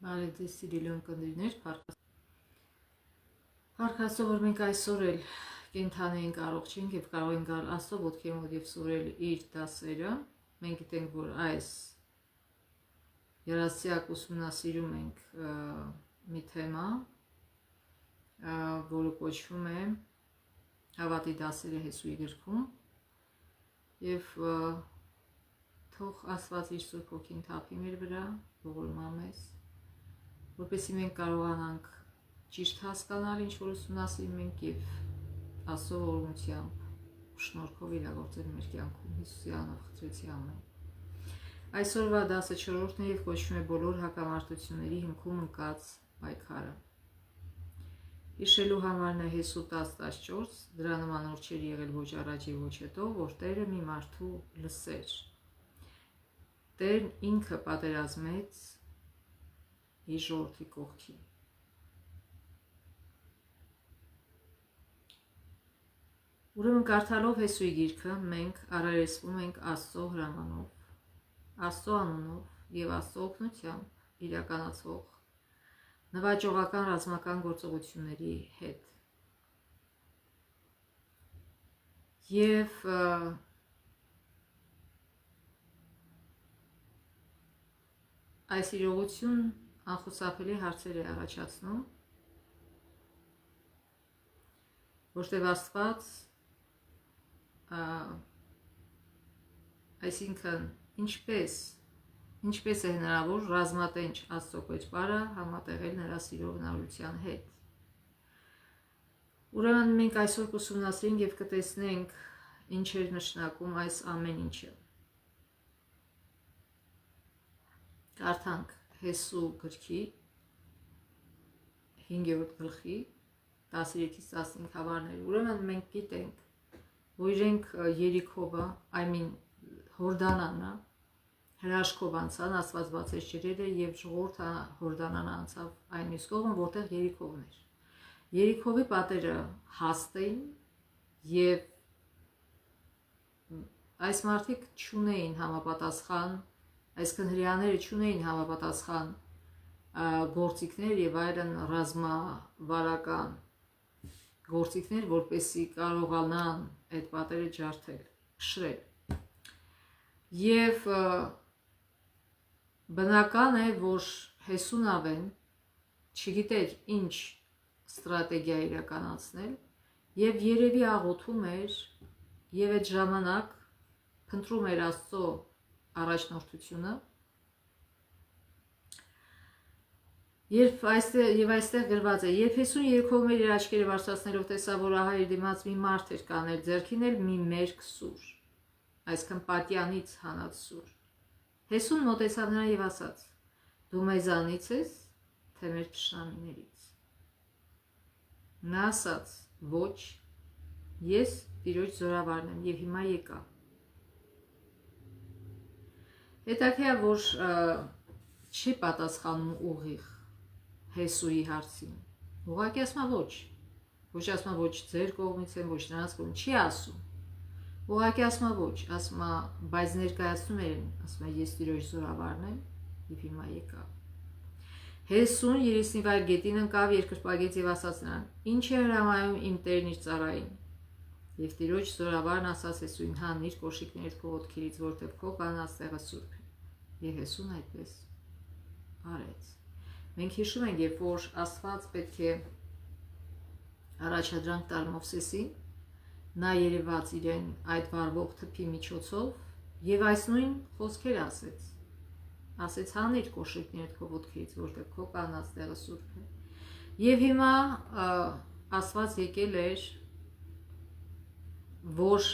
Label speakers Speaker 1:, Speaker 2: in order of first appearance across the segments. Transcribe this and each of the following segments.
Speaker 1: Բարև սիրելի ունկնդիրներ, Փառք որ մենք այսօր էլ կենթանի ենք, առողջ ենք եւ կարող ենք գալ Աստծո ոտքի մոտ եւ սուրել իր դասերը։ Մենք գիտենք, որ այս երասյակ ուսումնասիրում ենք մի թեմա, որը կոչվում է Հավատի դասերը Հեսուի գրքում, եւ թող Աստված իր Սուրբ Հոգին թափի մեր վրա, ողորմա մեզ, որպեսզի մենք կարողանանք ճիշտ հասկանալ ինչ որ ուսումնասիրում ենք եւ Աստծո ողորմությամբ շնորհքով իրագործել մեր կյանքում Հիսուսի անունով խնդրեցի ամեն։ Այսօրվա դասը 4-րդն է եւ կոչվում է բոլոր հակամարտությունների հիմքում ընկած պայքարը։ Հիշելու համարն է Հեսու 10:14, դրա նման օր չէր եղել ոչ առաջ եւ ոչ հետո, որ Տերը մի մարդու լսեր։ Տերն ինքը պատերազմեց իր ժողովրդի կողքին։ Ուրեմն կարդալով Հեսուի գիրքը մենք առերեսվում ենք Աստծո հրամանով, Աստծո անունով եւ Աստծո օգնությամբ իրականացվող նվաճողական ռազմական գործողությունների հետ։ Եվ այս իրողություն անխուսափելի հարցեր է առաջացնում, որտեղ Աստված այսինքն ինչպես է հնարավոր ռազմատենչ Աստծո կոչվածը համատեղել նրա սիրո բնավորության հետ։ Ուրեմն մենք այսօր կուսումնասիրենք եւ կտեսնենք ինչ է նշանակում այս ամեն ինչը։ Կարդանք Հեսու գրքի 5-րդ գլխի 13-ից 15 հավարներ։ Ուրեմն մենք գիտենք, որ իրենք Երիքովը, Հորդանանը հրաշքով անցան, Աստված բացեց ջրերը եւ ժողովուրդը Հորդանանը անցավ այն մյուս կողմը, որտեղ Երիքովն էր։ Երիքովի պատերը հաստ էին եւ այս մարդիկ չունեին համապատասխան, այսինքն հрьяաները չունեին համապատասխան գործիքներ եւ այլն ռազմավարական գործիքներ, որպեսզի կարողանան այդ պատերը ջարդել, շրել։ Եվ բնական է, որ Հեսուն ավեն չգիտեր ինչ ստրատեգիա իրականացնել եւ երևի աղոթում էր եւ այդ ժամանակ փնտրում էր Աստծո առաջնորդությունը։ Երբ այստեղ գրված է, երբ Հեսուն Երիքովում էր իր աչքերը բարձրացնելով տեսավ, որ ահա իր դիմաց մի մարդ էր կանել, ձեռքին էլ մի մերկ սուր, այսինքն պատյանից հանած սուր։ Հեսուն մոտեցավ նրան եւ ասաց. «Դու մեզանից ես, թե մեր թշնամիներից»։ Նա ասաց. «Ոչ, ես Տիրոջ զորավարն եմ եւ հիմա եկա»։ Հետաքրքիր է, որ չի պատասխանում ուղիղ Հեսուի հարցին։ Ուղղակի ասում է ոչ։ Ոչ ասում է ոչ ձեր կողմից եմ, ոչ նրանց կողմից, չի ասում։ Ուղղակի ասում է ոչ, ասում է, բայց ներկայացնում են, ասում է ես Տիրոջ զորավարն եմ եւ հիմա եկա։ Հեսուն Երեսնիվայր գետին ընկավ, երկրպագեց եւ ասաց նրան. «Ինչ է հրամայում իմ Տերն իր ծառային»։ Եվ Տիրոջ զորավարն ասաց Հեսուին. «Հանիր կոշիկներդ քո ոտքերից, որտեղ քո կանած տեղը սուրբ է»։ Եվ Հեսուն այդպես արեց։ Մենք հիշում ենք, երբ որ Աստված պետք է առաջադրանք տալ Մովսեսին, նա երևաց իրեն այդ վառվող թփի միջոցով եւ այս նույն խոսքերը ասեց։ Ասեց հանիր կոշիկներդ քո ոտքերից, որտեղ քո կանած տեղը սուրբ է։ Եվ հիմա Աստված եկել էր, որ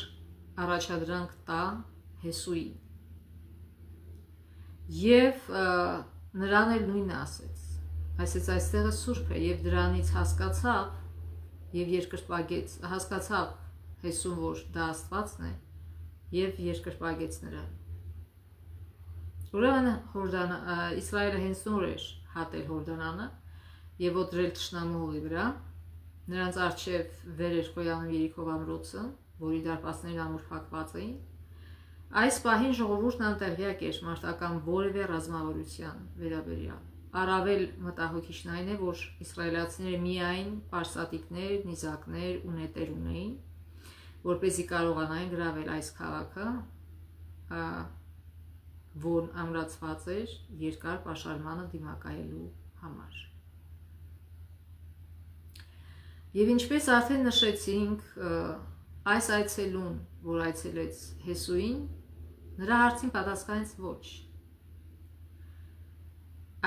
Speaker 1: առաջադրանք տա Հեսուին։ Եվ նրան էլ նույնը ասեց։ Այսպես այստեղը սուրբ է եւ դրանից հասկացավ եւ երկրպագեց, հասկացավ Հեսուն, որ դա Աստվածն է եւ երկրպագեց նրան։ Ուրեմն Իսրայելը հենց նոր էր հատել Հորդանանը եւ ոտրել թշնամու հողի վրա, նրանց առջեւ վեր էր խոյանում Երիքով ամրոցը, որի դարպասներն ամուր փակված էին։ Այս պահին ժողովուրդն անտեղյակ էր մարտական որևէ ռազմավարության վերաբերյալ։ առավել մտահոգիչն այն է, որ իսրայելացիները միայն պարսատիկներ, նիզակներ ու նետեր ունեին, որպեսզի կարողանային գրավել այս քաղաքը, որն ամրացված էր երկար պաշարմանը դիմակայելու համար։ Եվ ինչպես արդեն նշեցինք, այս այցելուն, որ այցելեց Հեսուին, նրա հարցին պատասխանեց ոչ։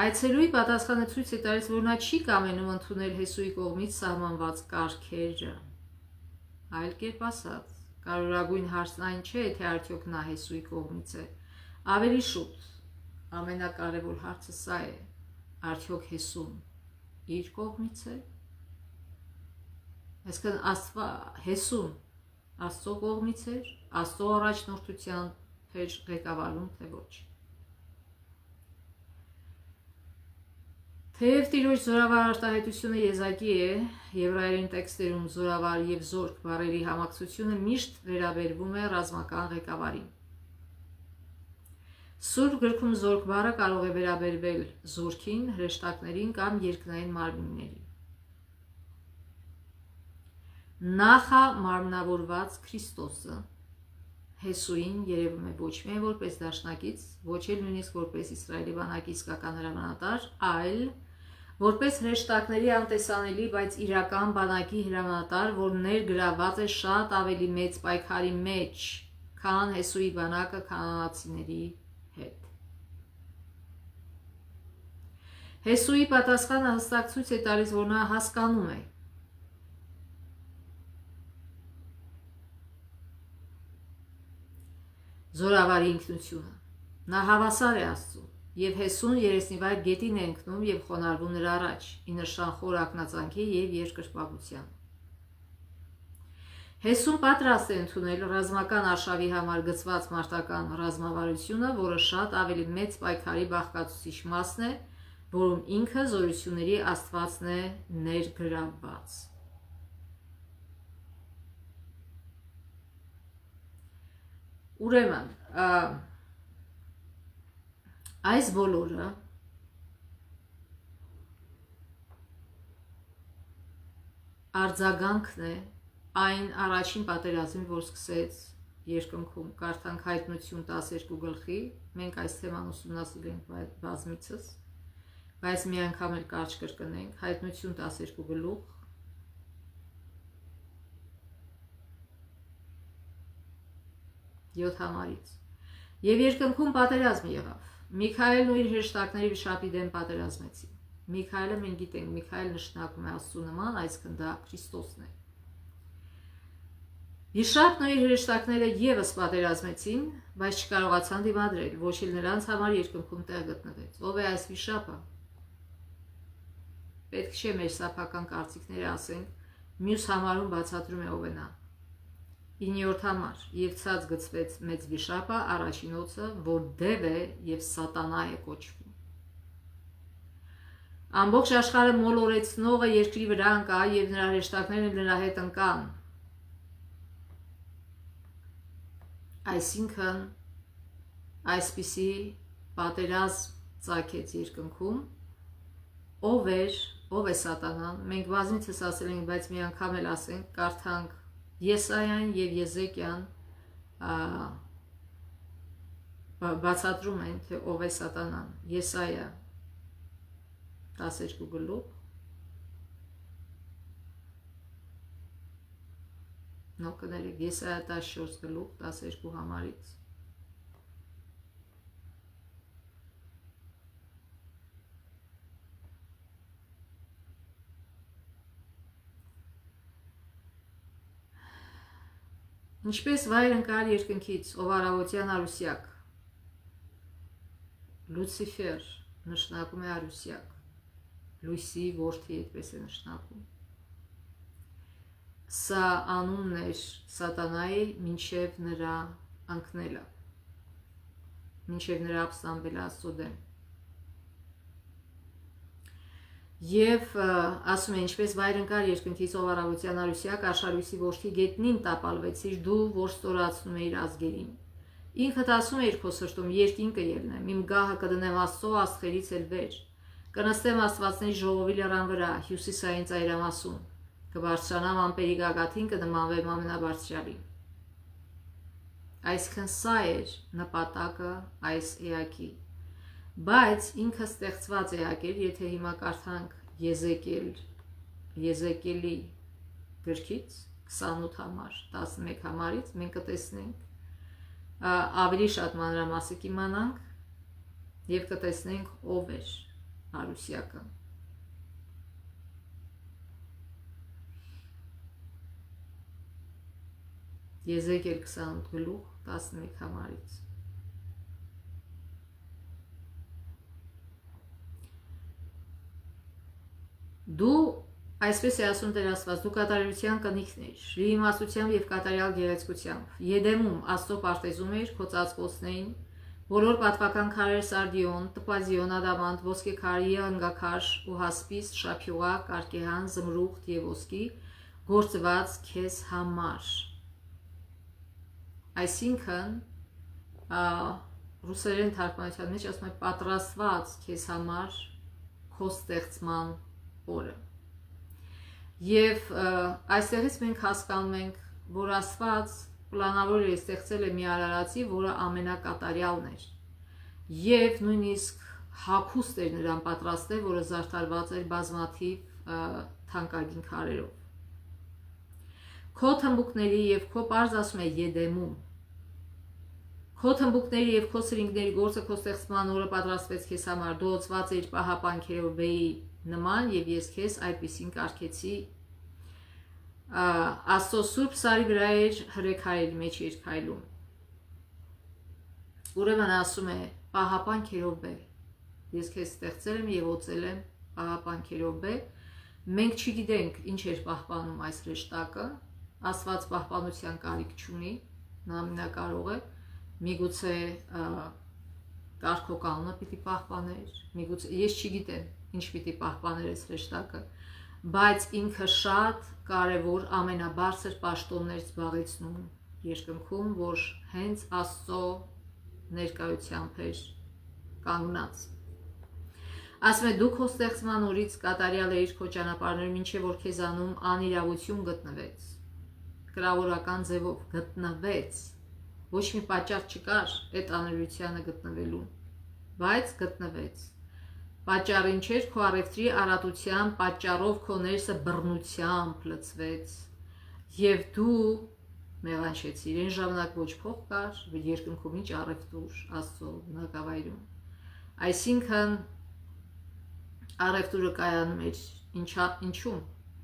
Speaker 1: Այցելուի պատասխանը ցույց է տալիս, որ նա չի կամենում ընդունել Հեսուի կողմից սահմանված կարգերը։ Այլ կերպ ասած, կարևորագույն հարցն այն չէ, թե արդյոք նա Հեսուի կողմից է, ավելի շուտ, ամենակարևոր հարցը սա է, արդյոք Հեսուն իր կողմից է։ Այսինքն Հեսուն Աստծո կողմից էր, Աստծո առաջնորդությամբ էր ղեկավարում, թե ոչ։ Թեև Տիրոջ զորավար արտահայտությունը եզակի է, եբրայերեն տեքստերում զորավար և զորք բառերի համակցությունը միշտ վերաբերվում է ռազմական ղեկավարին։ Սուրբ գրքում զորք բառը կարող է վերաբերվել զորքին, հրեշտակներին կամ երկնային մարմիններին։ Նախամարմնավորված Քրիստոսը Հեսուին երևում է ոչ միայն որպես դաշնակից, ոչ էլ նույնիսկ որպես Իսրայելի բանակի իսկական հրամանատար, այլ որպես հրեշտակների անտեսանելի, բայց իրական բանակի հրամանատար, որ ներգրավված է շատ ավելի մեծ պայքարի մեջ, քան Հեսուի բանակը քանանացիների հետ։ Հեսուի պատասխանը հստակ ցույց է տալիս, որ նա հասկանում է զորավարի ինքնությունը։ Նա հավասար է Աստծուն, և Հեսուն երեսնիվայր գետին է ընկնում և խոնարհվում նրա առաջ, ի նշան խոր ակնածանքի և երկրպագության։ Հեսուն պատրաստ է ընդունել ռազմական արշավի համար գծված մարտական ռազմավարությունը, որը շատ ավելի մեծ պայքարի բաղկացուցիչ մասն է, որում ինքը զորությունների Աստվածն է ներգրավված։ Ուրեմն, այս բոլորը արձագանքն է այն առաջին պատերազմին, որ սկսեց երկնքում։ Կարդանք Հայտնություն 12 գլխի, մենք այս թեման ուսումնասիրել ենք բազմիցս, բայց մի անգամ էլ կարճ կրկնենք, Հայտնություն 12 գլուխ 7 համարից։ Եվ երկնքում պատերազմ եղավ։ Միքայելն ու իր հրեշտակների վիշապի դեմ պատերազմեցին։ Միքայելը մենք գիտենք, Միքայել նշանակում է Աստծու նման, այսինքն դա Քրիստոսն է։ Վիշապն ու իր հրեշտակները ևս պատերազմեցին, բայց չկարողացան դիմադրել, ոչ էլ նրանց համար երկնքում տեղ գտնվեց։ Ով է այս վիշապը։ Պետք չէ մեր սեփական կարծիքները ասենք, մյուս համարում բացատրում է ով է նա։ 9-րդ համար, և ցած գծվեց մեծ վիշապը, առաջին օձը, որ դև է և սատանա է կոչվում։ Ամբողջ աշխարհը մոլորեցնողը երկրի վրա ընկա և նրա հրեշտակներն նրա հետ ընկան։ Այսինքն, այսպիսի պատերազմ ծագեց երկնքում, ով է սատանան, մենք բազմիցս ասել ենք, բայց մի անգամ էլ ասենք, կարդանք Եսայան և Եզեկիան բացատրում են, թե ով է սատանան։ Եսայա 12 գլուխ, նոկներեք, Եսայա 14 գլուխ 12 համարից։ Ինչպես վայր ընկար երկնքից, ով առավոտյան արուսյակ, Լուցիֆեր նշանակում է արուսյակ, լույսի որդի այդպես է նշանակում։ Սա անունն էր սատանայի մինչև նրա ընկնելը, մինչև նրա ապստամբելը Աստծո դեմ։ Եվ ասում է, ինչպես վայր ընկար երկնքից, ով առավոտյան արուսյակ, աշխարհույսի որդի գետնին տապալվեցիր, դու որ ստորացնում էիր ազգերին։ Ինքդ ասում էիր քո սրտում, երկինքը ելնեմ, իմ գահը կդնեմ Աստծո աստղերից էլ վեր։ կնստեմ Աստվածների ժողովի լեռան վրա, հյուսիսային ծայրամասում, կբարձրանամ ամպերի գագաթին, կնմանվեմ ամենաբարձրյալին։ Այսքան սա էր նպատակը այս էակի, բայց ինքը ստեղծված էակ էր, եթե հիմա կարդանք Եզեկիելի գրքից 28 համար, 11 համարից, մենք կտեսնենք ավելի շատ մանրամասը կիմանանք և կտեսնենք ով էր Արուսյակը։ Եզեկիել 28 գլուխ 11 համարից։ Դու, այսպես է ասում Տեր Աստված, դու կատարելության կնիքներ, լիիմացությամբ և կատարյալ գեղեցկությամբ, Եդեմում Աստծո պարտեզում էր քո ծածկոցներին, բոլոր պատվական քարեր սարդիոն, տպազիոն, ադամանդ, ոսկեքար, եղանգաքար ու հասպիս, շափյուղակ, կարկեհան, զմրուխտ և ոսկի գործված քեզ համար։ Այսինքն ռուսերեն թարգմանության մեջ ասում է պատրաստված քեզ համար քո ստեղծման օրը։ Եվ այստեղից մենք հասկանում ենք, որ Աստված պլանավորել է ստեղծել է մի արարածի, որը ամենակատարյալն էր, և նույնիսկ հագուստ էր նրան պատրաստել, որը զարդարված էր բազմաթիվ թանկագին քարերով։ Քո թմբուկների և քո պարզ ասում է Եդեմում, քո թմբուկների և քո սրինգների գործը քո ստեղծման օրը պատրաստվեց քեզ համար, դու օծված էիր պահապանքերով բեի նման, և ես քեզ այդպիսին կարգեցի։ Աստծո սուրբ սարի վրա էր հրեքարերի մեջ էր քայլում։ Ուրեմն ասում է պահապանքերով բե, ես քեզ ստեղծել եմ և օծել եմ պահապանքերով բե։ Մենք չգիտենք ինչ էր պահպանում այս հրեշտակը, Աստված պահպանության կարիք չունի, նա ամենակարող է, միգուցե կարգոկանոնը պիտի պահպաներ, միգուցե ես չգիտեմ ինչ պիտի պահպաներ այս հրեշտակը, բայց ինքը շատ կարևոր ամենաբարձր պաշտոններ զբաղեցնում երկնքում, որ հենց Աստծո ներկայությամբ էր կանգնած։ Ասում է դու քո ստեղծման օրից կատարյալ էիր քո ճանապարհներում, մինչև որ քեզանում անիրավություն գտնվեց, կրավորական ձևով գտնվեց, ոչ մի պատճառ չկար այդ անիրավությանը գտնվելուն, բայց գտնվեց։ Պատճառին չէր, քո առևտրի արատության պատճառով քո ներսը բռնությամբ լցվեց, և դու մեղանչեցիր։ Այն ժամանակ ոչ փող կար, երկնքում ինչ առևտուր Աստծո բնակավայրում։ Այսինքն առևտուրը կայանում էր ինչում։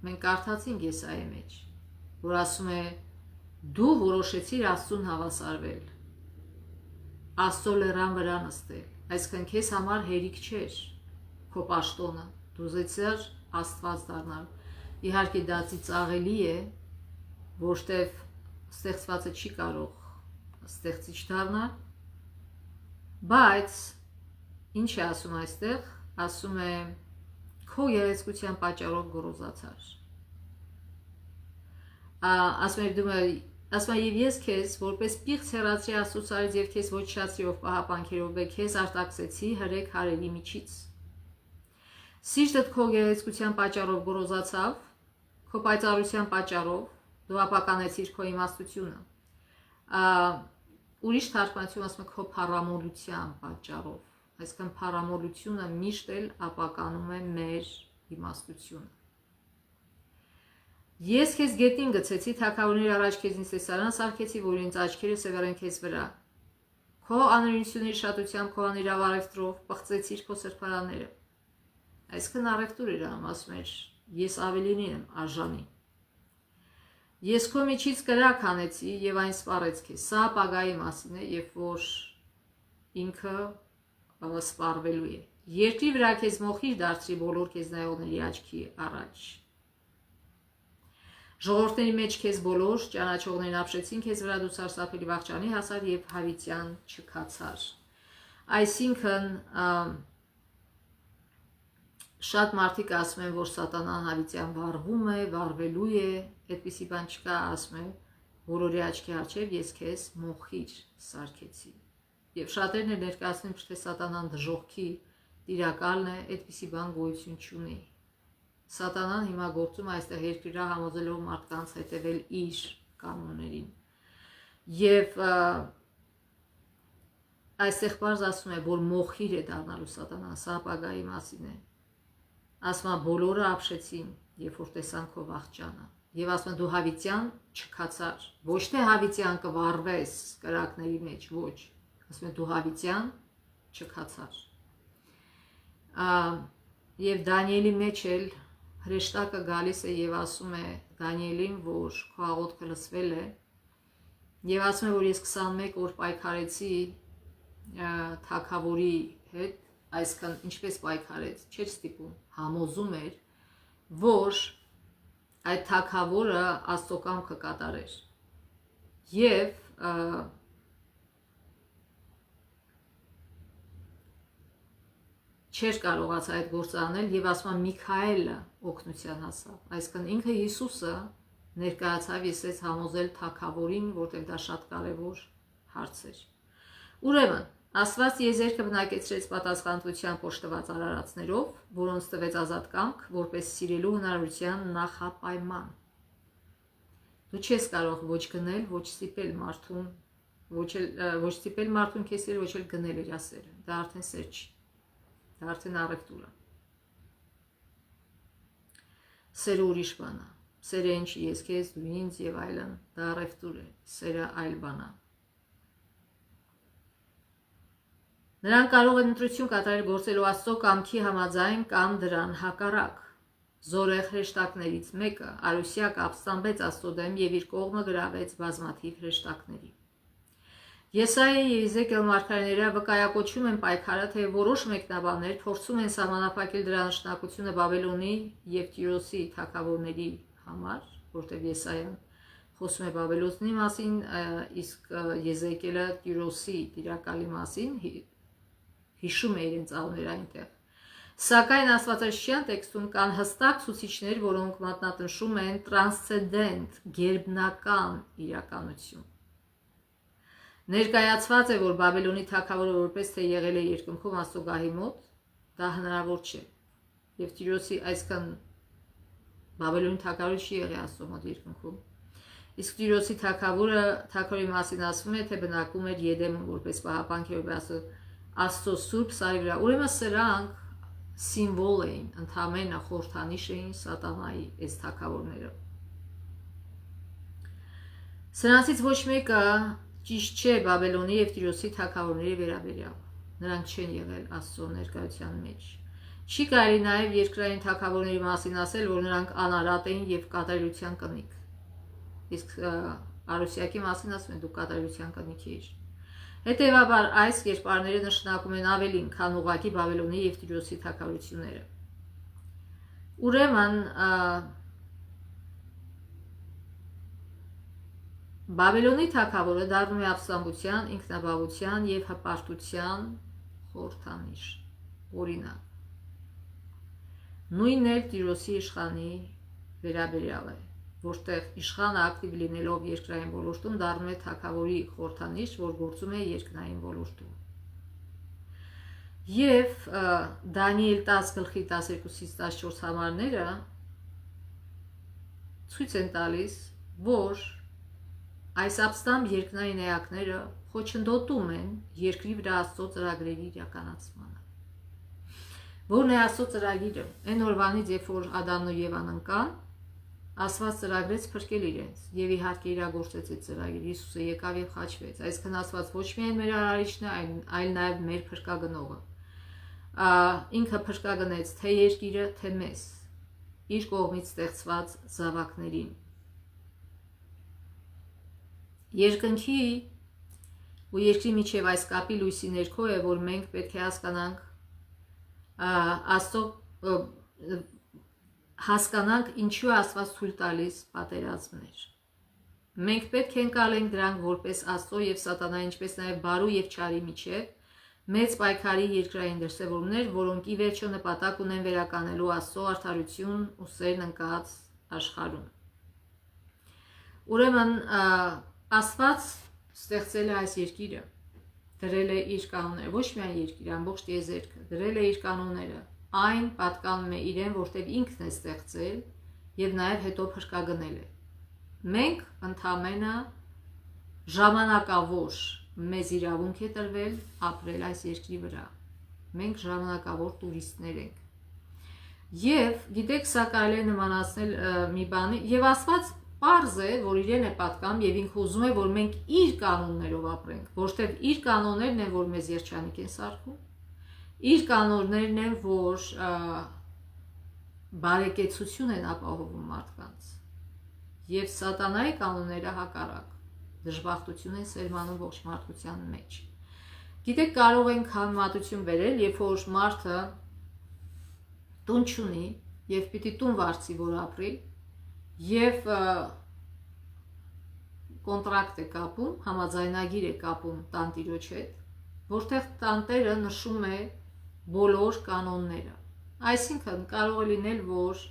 Speaker 1: Մենք կարդացինք Եսայի մեջ, որ ասում է դու որոշեցիր Աստծուն հավասարվել, Աստծո լեռան վրա նստել, այսինքն քեզ համար հերիք չէր քո պաշտոնը, դու ուզեցիր Աստված դառնալ։ Իհարկե դա ծիծաղելի է, որտև ստեղծվածը չի կարող ստեղծիչ դառնալ, բայց ինչ է ասում այստեղ, ասում է քո գեղեցկության պատճառով գոռոզացար։ Ասում է և ես քեզ որպես պիղծ հեռացրի Աստծո ցարից և քեզ ոչնչացրի ով պահապանքերով բե քեզ արտաքսեցի հրեք հարերի միջից։ Սիրտդ քո գեղեցկության պատճառով գոռոզացավ, քո պայծառության պատճառով դու ապականեցիր քո իմաստությունը։ Ուրիշ թարգմանություն ասում է քո փառամոլության պատճառով, այսինքն փառամոլությունը միշտ էլ ապականում է մեր իմաստությունը։ Ես քեզ գետին գցեցի, թագավորների առաջ քեզ ինձ տեսարան սարքեցի, որ ինձ աչքերը սևեռեն քեզ վրա։ Քո անօրենությունների շատությամբ, քո անիրավ առևտրով պղծեցիր քո սրբարանները։ Այսինքն առևտուր էր անում, ասում էր ես ավելին եմ արժանի։ Ես քո միջից կրակ հանեցի և այն սպառեց քեզ։ Սա ապագայի մասին է, երբ որ ինքը սպառվելու է։ Երկրի վրա քեզ մոխիր դարձրի բոլոր քեզ նայողների աչքի առաջ։ Ժողովուրդների մեջ քեզ բոլոր ճանաչողներն ապշեցին քեզ վրա, դու սարսափելի վախճանի հասար և հավիտյան չքացար։ Այսինքն շատ մարդիկ ասում են, որ սատանան հավիտյան վառվում է, վառվելու է, այդպիսի բան չկա, ասում է բոլորի աչքի առջև ես քեզ մոխիր սարքեցի։ Եվ շատերն էլ ներկայացնում, թե սատանան դժոխքի տիրակալն է, այդպիսի բան գոյություն չունի։ Սատանան հիմա գործում է այստեղ երկրի համոզելով մարդկանց հետևել իր կանոններին։ Եվ այստեղ բարձ ասում է, որ մոխիր է դառնալու սատանան, սա ապագայի մասին է։ Ասում է բոլորը ապշեցին, երբ որ տեսան քո վախճանը։ Եվ ասում է դու հավիտյան չքացար, ոչ թե հավիտյան կվառվես կրակների մեջ, ոչ, ասում է դու հավիտյան չքացար։ Եվ Դանիելի մեջ էլ հրեշտակը գալիս է եւ ասում է Դանիելին, որ քո աղոթքը լսվել է, եւ ասում է, որ ես 21 օր պայքարեցի թագավորի հետ, այսքան ինչպես պայքարեց, չէր ստիպում, համոզում էր, որ այդ թագավորը Աստծո կամքը կատարեր։ Եվ չէր կարողացա այդ գործը անել եւ ասում եմ Միքայելը օգնության հասավ, այսինքն ինքը Հիսուսը ներկայացավ եսեց համոզել թագավորին, որտեղ դա շատ կարևոր հարց էր։ Ուրեմն Աստված եզերքը բնակեցրեց պատասխանատվության կոչտված արարածներով, որոնց տվեց ազատ կամք, որպես սիրելու հնարավորության նախապայման։ Դու չես կարող ոչ գնել, ոչ ստիպել մարդուն, ոչ ստիպել մարդուն քեզ սիրել, ոչ էլ գնել իր սերը։ Դա արդեն սեր չի։ Դա արդեն առևտուր է։ Սերը ուրիշ բան է։ Սերը ինչի ես քեզ, դու ինձ եւ այլն, դա առևտուր է։ Սերը այլ բան է։ Նրանք կարող են ընտրություն կատարել գործելու Աստծո կամքի համաձայն կամ դրան հակառակ։ Զորեղ հրեշտակներից մեկը Արուսիակ ապստամբեց Աստծո դեմ եւ իր կողմը գրավեց բազմաթիվ հրեշտակների։ Եսայի եւ Եզեկիել մարգարեները վկայակոչում են պայքարը, թե որոշ մեկնաբաններ փորձում են սահմանափակել դրա նշանակությունը Բաբելոնի եւ Տիրոսի թագավորների համար, որտեղ Եսայան խոսում է Բաբելոնի մասին, իսկ Եզեկիելը Տիրոսի տիրակալի մասին հիշում է իրենց անունները այնտեղ։ Սակայն աստվածաշրջան տեքստում կան հստակ ցուցիչներ, որոնք մատնատնշում են տրանսցենդենտ, գերբնական իրականություն։ Ներկայացված է, որ Բաբելոնի թագավորը որպես թե եղել է երկնքում Աստծո գահի մոտ, դա հնարավոր չէ։ Եվ Տիրոսի այսքան Բաբելոնի թագավորը չի եղել Աստծո մոտ երկնքում։ Իսկ Տիրոսի թագավորի մասին ասվում է, թե բնակվում էր Եդեմում որպես պահապան Աստծո սուրբ սարի վրա։ Ուրեմն սրանք սիմվոլ էին, ընդհանրապես խորհրդանիշ էին սատանայի այս թագավորները։ Սրանցից ոչ մեկը ճիշտ չէ Բաբելոնի եւ Տիրոսի թագավորների վերաբերյալ։ Նրանք չեն եղել Աստծո ներկայության մեջ։ Չի կարելի նաեւ երկրային թագավորների մասին ասել, որ նրանք անարատ էին եւ կատարելության կնիկ։ Իսկ Արուսիակի մասին ասում են դու կատարելության կնիկ ես։ Հետևաբար այս կերպարները նշանակում են ավելին, քան ուղղակի Բաբելոնի եւ Տիրոսի թագավորությունները։ Ուրեմն Բաբելոնի թագավորը դառնում է ապստամբության, ինքնաբավության եւ հպարտության խորհրդանիշ։ Օրինակ, նույնն էլ Տիրոսի իշխանի վերաբերյալ է, որտեղ իշխանը ակտիվ լինելով երկրային ոլորտում դառնում է թագավորի խորհրդանիշ, որ գործում է երկնային ոլորտում։ Եվ Դանիել 10:12-14 համարները ցույց են տալիս, որ այս ապստամբ երկնային էակները խոչընդոտում են երկրի վրա Աստծո ծրագրերի իրականացմանը։ Որն է Աստծո ծրագիրը։ Այն օրվանից, երբ որ Ադամն ու Եվան ընկան, Աստված ծրագրեց փրկել իրենց եւ իհարկե իրագործեց այդ ծրագիրը։ Հիսուսը եկավ եւ խաչվեց։ Այսինքն Աստված ոչ միայն մեր արարիչն է, այլ նաեւ մեր փրկագնողը։ Ինքը փրկագնեց թե երկիրը, թե մեզ, իր կողմից ստեղծված զավակներին։ Երկնքի ու երկրի միջև այս կապի լույսի ներքո է, որ մենք պետք է հասկանանք Աստծո հասկանանք ինչու Աստված թույլ տալիս պատերազմներ։ Մենք պետք է ընկալենք դրանք որպես Աստծո եւ սատանայի, ինչպես նաեւ բարու եւ չարի միջև մեծ պայքարի երկրային դրսևորումներ, որոնք ի վերջո նպատակ ունեն վերականելու Աստծո արդարություն ու սերն ընկած աշխարհում։ Ուրեմն Աստված ստեղծել է այս երկիրը դրել է իր կանոնները, ոչ միայն երկիրը, ամբողջ տիեզերքը, դրել է իր կանոնները, այն պատկանում է իրեն, որտեղ ինքն է ստեղծել եւ նաեւ հետո փրկագնել է։ Մենք ընդամենը ժամանակավոր մեզ իրավունք է տրվել ապրել այս երկրի վրա։ Մենք ժամանակավոր տուրիստներ ենք։ Եվ գիտեք, սա կարելի է նմանացնել մի բանի, եւ Աստված պարզ է, որ իրեն է պատկանում եւ ինքը ուզում է, որ մենք իր կանոններով ապրենք, որտեղ իր կանոններն են, որ մեզ երջանիկ են սարքում, իր կանոններն են, որ բարեկեցություն են ապահովում մարդկանց, եւ սատանայի կանոնները հակառակ, դժբախտություն են սերմանում ողջ մարդկության մեջ։ Գիտեք, կարող ենք համեմատություն բերել, երբ որ մարդը տուն չունի եւ պիտի տուն վարձի, որ ապրի, եւ կոնտրակտ է կապում, համաձայնագիր է կապում տանտիրոջ հետ, որտեղ տանտերը նշում է բոլոր կանոնները։ Այսինքն կարող է լինել, որ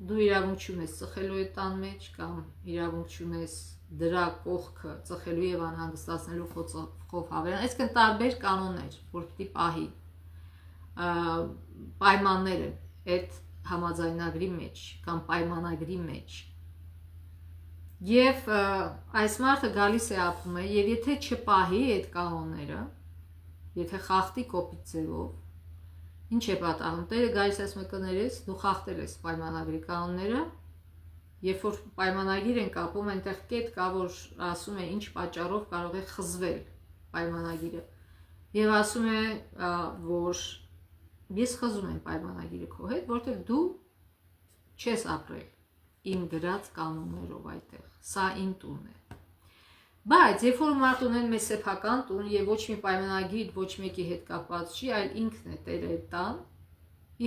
Speaker 1: դու իրավունք չունես ծխելու այդ տան մեջ, կամ իրավունք չունես դրա կողքը ծխելու եւ անհանգստացնելու խով հավերան, այսինքն տարբեր կանոններ, որ պիտի պահի, պայմաններ են այդ համաձայնագրի մեջ կամ պայմանագրի մեջ։ Եվ այս մարդը գալիս է ապրում է, եւ եթե չպահի այդ կանոնները, եթե խախտի կոպիտ ձևով, ինչ է պատահում։ Տերը գալիս ասում է կներես, դու խախտել ես պայմանագրի կանոնները, երբ որ պայմանագիր են կապում, այնտեղ կետ կա, որ ասում է ինչ պատճառով կարող է խզվել պայմանագիրը։ Եվ ասում է, որ ես խզում եմ պայմանագիրը քո հետ, որտեղ դու չես ապրել իմ գրած կանոններով այդտեղ, սա իմ տունն է։ Բայց երբ որ մարդ ունեն մեր սեփական տուն եւ ոչ մի պայմանագիր ոչ մեկի հետ կապված չի, այլ ինքն է տերը այդ տան,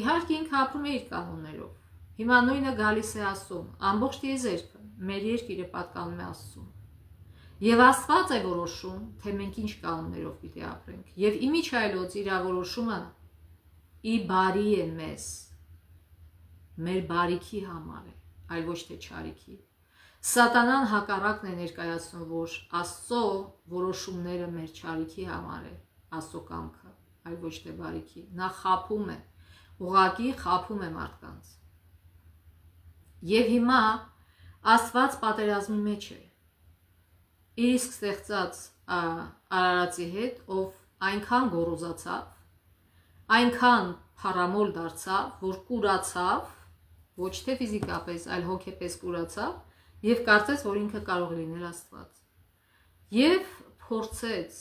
Speaker 1: իհարկե ինքը ապրում է իր կանոններով։ Հիմա նույնը գալիս է Աստծուն, ամբողջ տիեզերքը, մեր երկիրը պատկանում է Աստծուն։ Եվ Աստված է որոշում, թե մենք ինչ կանոններով պիտի ապրենք։ Եվ իմիջայլոց իր որոշումը ի բարի է մեզ, մեր բարիքի համար է, այլ ոչ թե չարիքի։ Սատանան հակառակն է ներկայացնում, որ Աստծո որոշումները մեր չարիքի համար է, Աստծո կամքը, այլ ոչ թե բարիքի։ Նա խաբում է, ուղղակի խաբում է մարդկանց։ Եվ հիմա Աստված պատերազմի մեջ է իր իսկ ստեղծած արարածի հետ, ով այնքան գոռոզացավ, այնքան փառամոլ դարձավ, որ կուրացավ, ոչ թե ֆիզիկապես, այլ հոգեպես կուրացավ, եւ կարծեց, որ ինքը կարող է լինել Աստված։ Եվ փորձեց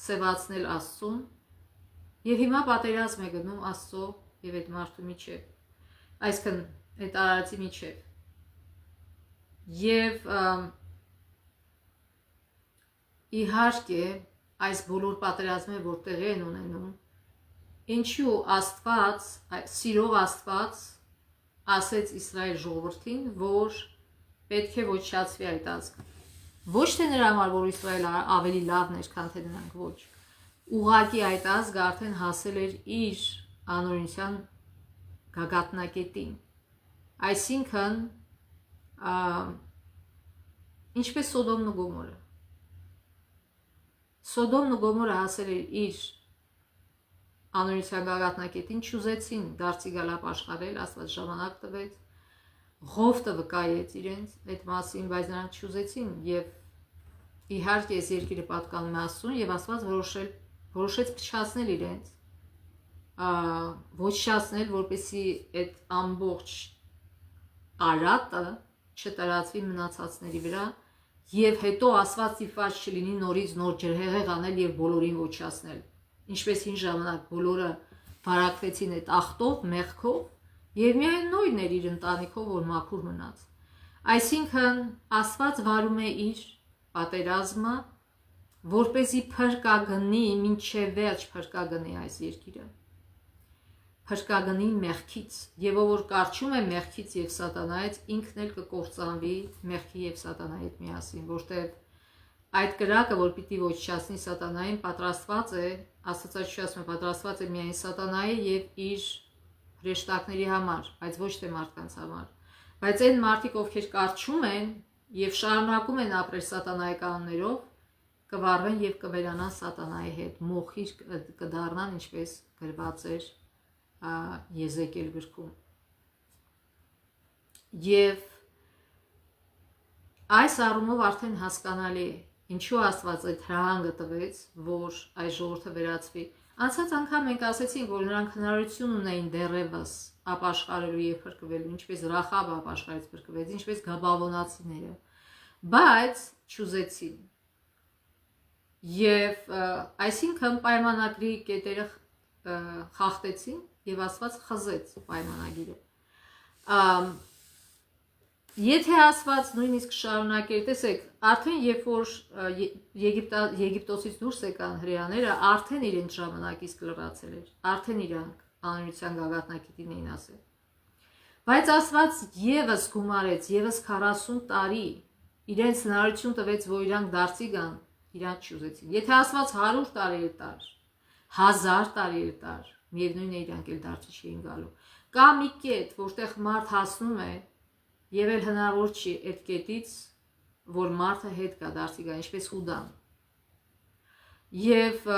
Speaker 1: սևացնել Աստծուն, եւ հիմա պատերազմ է գնում Աստծո եւ այդ մարդու միջեւ, այսինքն այդ արարածի միջեւ։ Եվ իհարկե այս բոլոր պատերազմները, որ տեղի են ունենում, ինչու Աստված, սիրող Աստված ասեց Իսրայել ժողովրդին, որ պետք է ոչնչացվի այդ ազգը։ Ոչ թե նրա համար, որ Իսրայելը ավելի լավն էր, քան թե նրանք, ոչ։ Ուղղակի այդ ազգը արդեն հասել էր իր անօրինության գագաթնակետին։ Այսինքն, ինչպես Սոդոմն ու Գոմորը։ Սոդոմն ու Գոմորը հասել էր իր անօրինության գագաթնակետին, չուզեցին դարձի գալապ աշխարհել, Աստված ժամանակ տվեց, Ղովտը վկայեց իրենց այդ մասին, բայց նրանք չուզեցին, եւ իհարկե այս երկիրը պատկանում է Աստծուն, եւ Աստված որոշեց փչացնել իրենց, ոչնչացնել, որպեսզի այդ ամբողջ արատը չտարածվի մնացածների վրա, եւ հետո Աստված ստիպված չլինի նորից նոր ջրհեղեղ անել եւ բոլորին ոչնչացնել։ Ինչպես հին ժամանակ բոլորը վարակվեցին այդ ախտով, մեղքով, եւ միայն Նոյն էր իր ընտանիքով, որ մաքուր մնաց։ Այսինքն Աստված վարում է իր պատերազմը, որպեսզի փրկագնի, մինչև վերջ փրկագնի այս երկիրը, փրկագնի մեղքից, եւ ով որ կարճում է մեղքից եւ սատանայից, ինքն էլ կկործանվի մեղքի եւ սատանայի հետ միասին, որտեղ այդ կրակը, որ պիտի ոչնչացնի սատանային, պատրաստված է, Աստվածաշունչը պատրաստված է միայն սատանայի եւ իր հրեշտակների համար, բայց ոչ թե մարդկանց համար։ Բայց այն մարդիկ, ովքեր կարճում են եւ շարունակում են ապրել սատանայի կանոններով, կվարվեն եւ կվերանան սատանայի հետ, մոխիր կդառնան, ինչպես գրված էր Եզեկիել գրքում։ Եվ այս առումով արդեն հասկանալի է, ինչու Աստված այդ հրահանգը տվեց, որ այս ժողովուրդը վերածվի։ Անցած անգամ մենք ասեցինք, որ նրանք հնարավորություն ունեին դեռևս ապաշխարելու եւ փրկվելու, ինչպես Ռախաբը ապաշխարեց փրկվեց, ինչպես Գաբավոնացիները, բայց չուզեցին։ Եվ այսինքն պայմանագրի կետերը խախտեցին եւ Աստված խզեց պայմանագիրը։ Եթե Աստված նույնիսկ շարունակեր, տեսեք, արդեն երբ որ Եգիպտոսից դուրս եկան հրեաները, արդեն իրենց ժամանակից կլրացել էր, արդեն իրանք անօրինության գագաթնակետին էին ասել։ Բայց Աստված եւս գումարեց, եւս 40 տարի իրենց հնարավորություն տվեց, որ իրանք դարձի գան, իրանք չուզեցին։ Եթե Աստված 100 տարի տար, 1000 տարի տար, միևնույն է իրանք էլ դարձի չէին գալու։ Կա մի կետ, որտեղ մարդ հասնում է եւ էլ հնարավոր չի այդ կետից, որ մարդը հետ գա դարձի գա, ինչպես Հուդան։ Եվ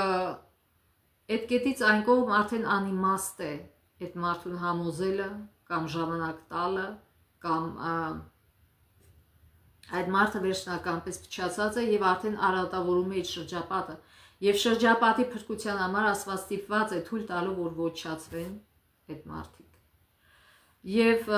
Speaker 1: այդ կետից այն կողմ արդեն անիմաստ է այդ մարդուն համոզելը կամ ժամանակ տալը կամ այդ մարդը վերջնականապես փչացած է եւ արդեն արատավորում է իր շրջապատը եւ շրջապատի փրկության համար Աստված ստիպված է թույլ տալու, որ ոչնչացվեն այդ մարդիկ։ Եվ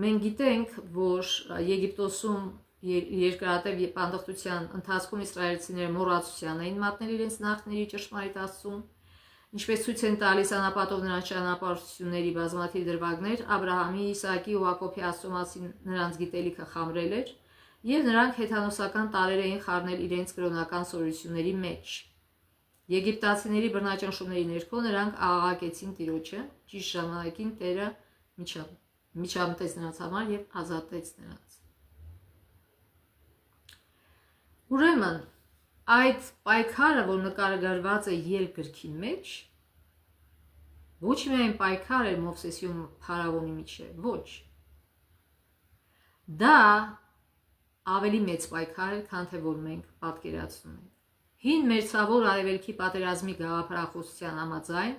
Speaker 1: մենք գիտենք, որ Եգիպտոսում երկարատև պանդխտության ընթացքում իսրայելցիները մոռացության էին մատնել իրենց նախնիների ճշմարիտ Աստծուն, ինչպես ցույց են տալիս անապատով նրանց ճանապարհությունների բազմաթիվ դրվագներ, Աբրահամի, Իսահակի ու Հակոբի Աստծո մասին նրանց գիտելիքը խամրել էր, եւ նրանք հեթանոսական տարեր էին խառնել իրենց կրոնական սովորությունների մեջ։ Եգիպտացիների բռնաճնշումների ներքո նրանք աղաղակեցին Տիրոջը, ճիշտ ժամանակին Տերը միջամտեց նրանց համար եւ ազատեց նրանց։ Ուրեմն այդ պայքարը, որ նկարագրված է Ելք գրքի մեջ, ոչ միայն պայքար էր Մովսեսի ու Փարավոնի միջեւ, ոչ։ Դա ավելի մեծ պայքար էր, քան թե որ մենք պատկերացնում ենք։ Հին մերձավոր արևելքի պատերազմի գաղափարախոսության համաձայն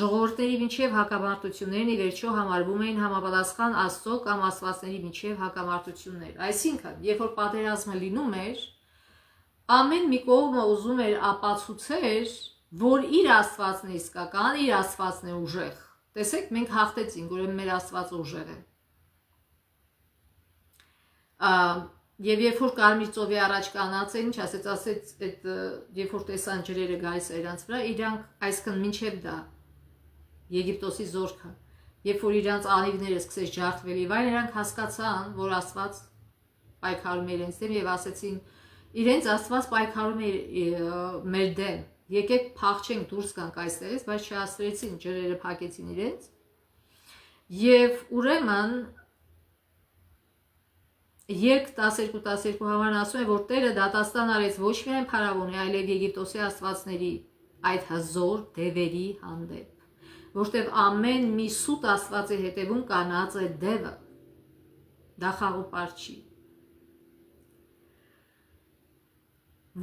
Speaker 1: ժողովուրդների միջև հակամարտություններն ի վերջո համարվում էին համապատասխան Աստծո կամ աստվածների միջև հակամարտություններ։ Այսինքն, երբ որ պատերազմը լինում էր, ամեն մի կողմը ուզում էր ապացուցեր, որ իր աստվածն է իսկական, իր աստվածն է ուժեղ։ Տեսեք, մենք հաղթեցինք, ուրեմն մեր աստվածը ուժեղ է։ Եվ երբ որ Կարմիր ծովի առաջ կանած էին, ինչ ասեց, այդ երբ որ տեսան ջրերը գալիս իրանց վրա, իրանք այսքան մինչև դա Եգիպտոսի զորքը, երբ որ իրանց անիվները սկսեց ջարդվել եւ այլն, իրանք հասկացան, որ Աստված պայքարում է իրենց դեմ եւ ասեցին, իրենց Աստված պայքարում է մեր դեմ, եկեք փախչենք, դուրս գանք այստեղից, բայց չհասցրեցին, ջրերը փակեցին իրենց։ Եվ ուրեմն Ելք 12-12 համարն ասում է, որ Տերը դատաստան արեց ոչ միայն Փարավոնի, այլև Եգիպտոսի աստվածների այդ հզոր դևերի հանդեպ, որտեղ ամեն մի սուտ աստվածի հետևում կանած է դևը, դա խաղոպար չի,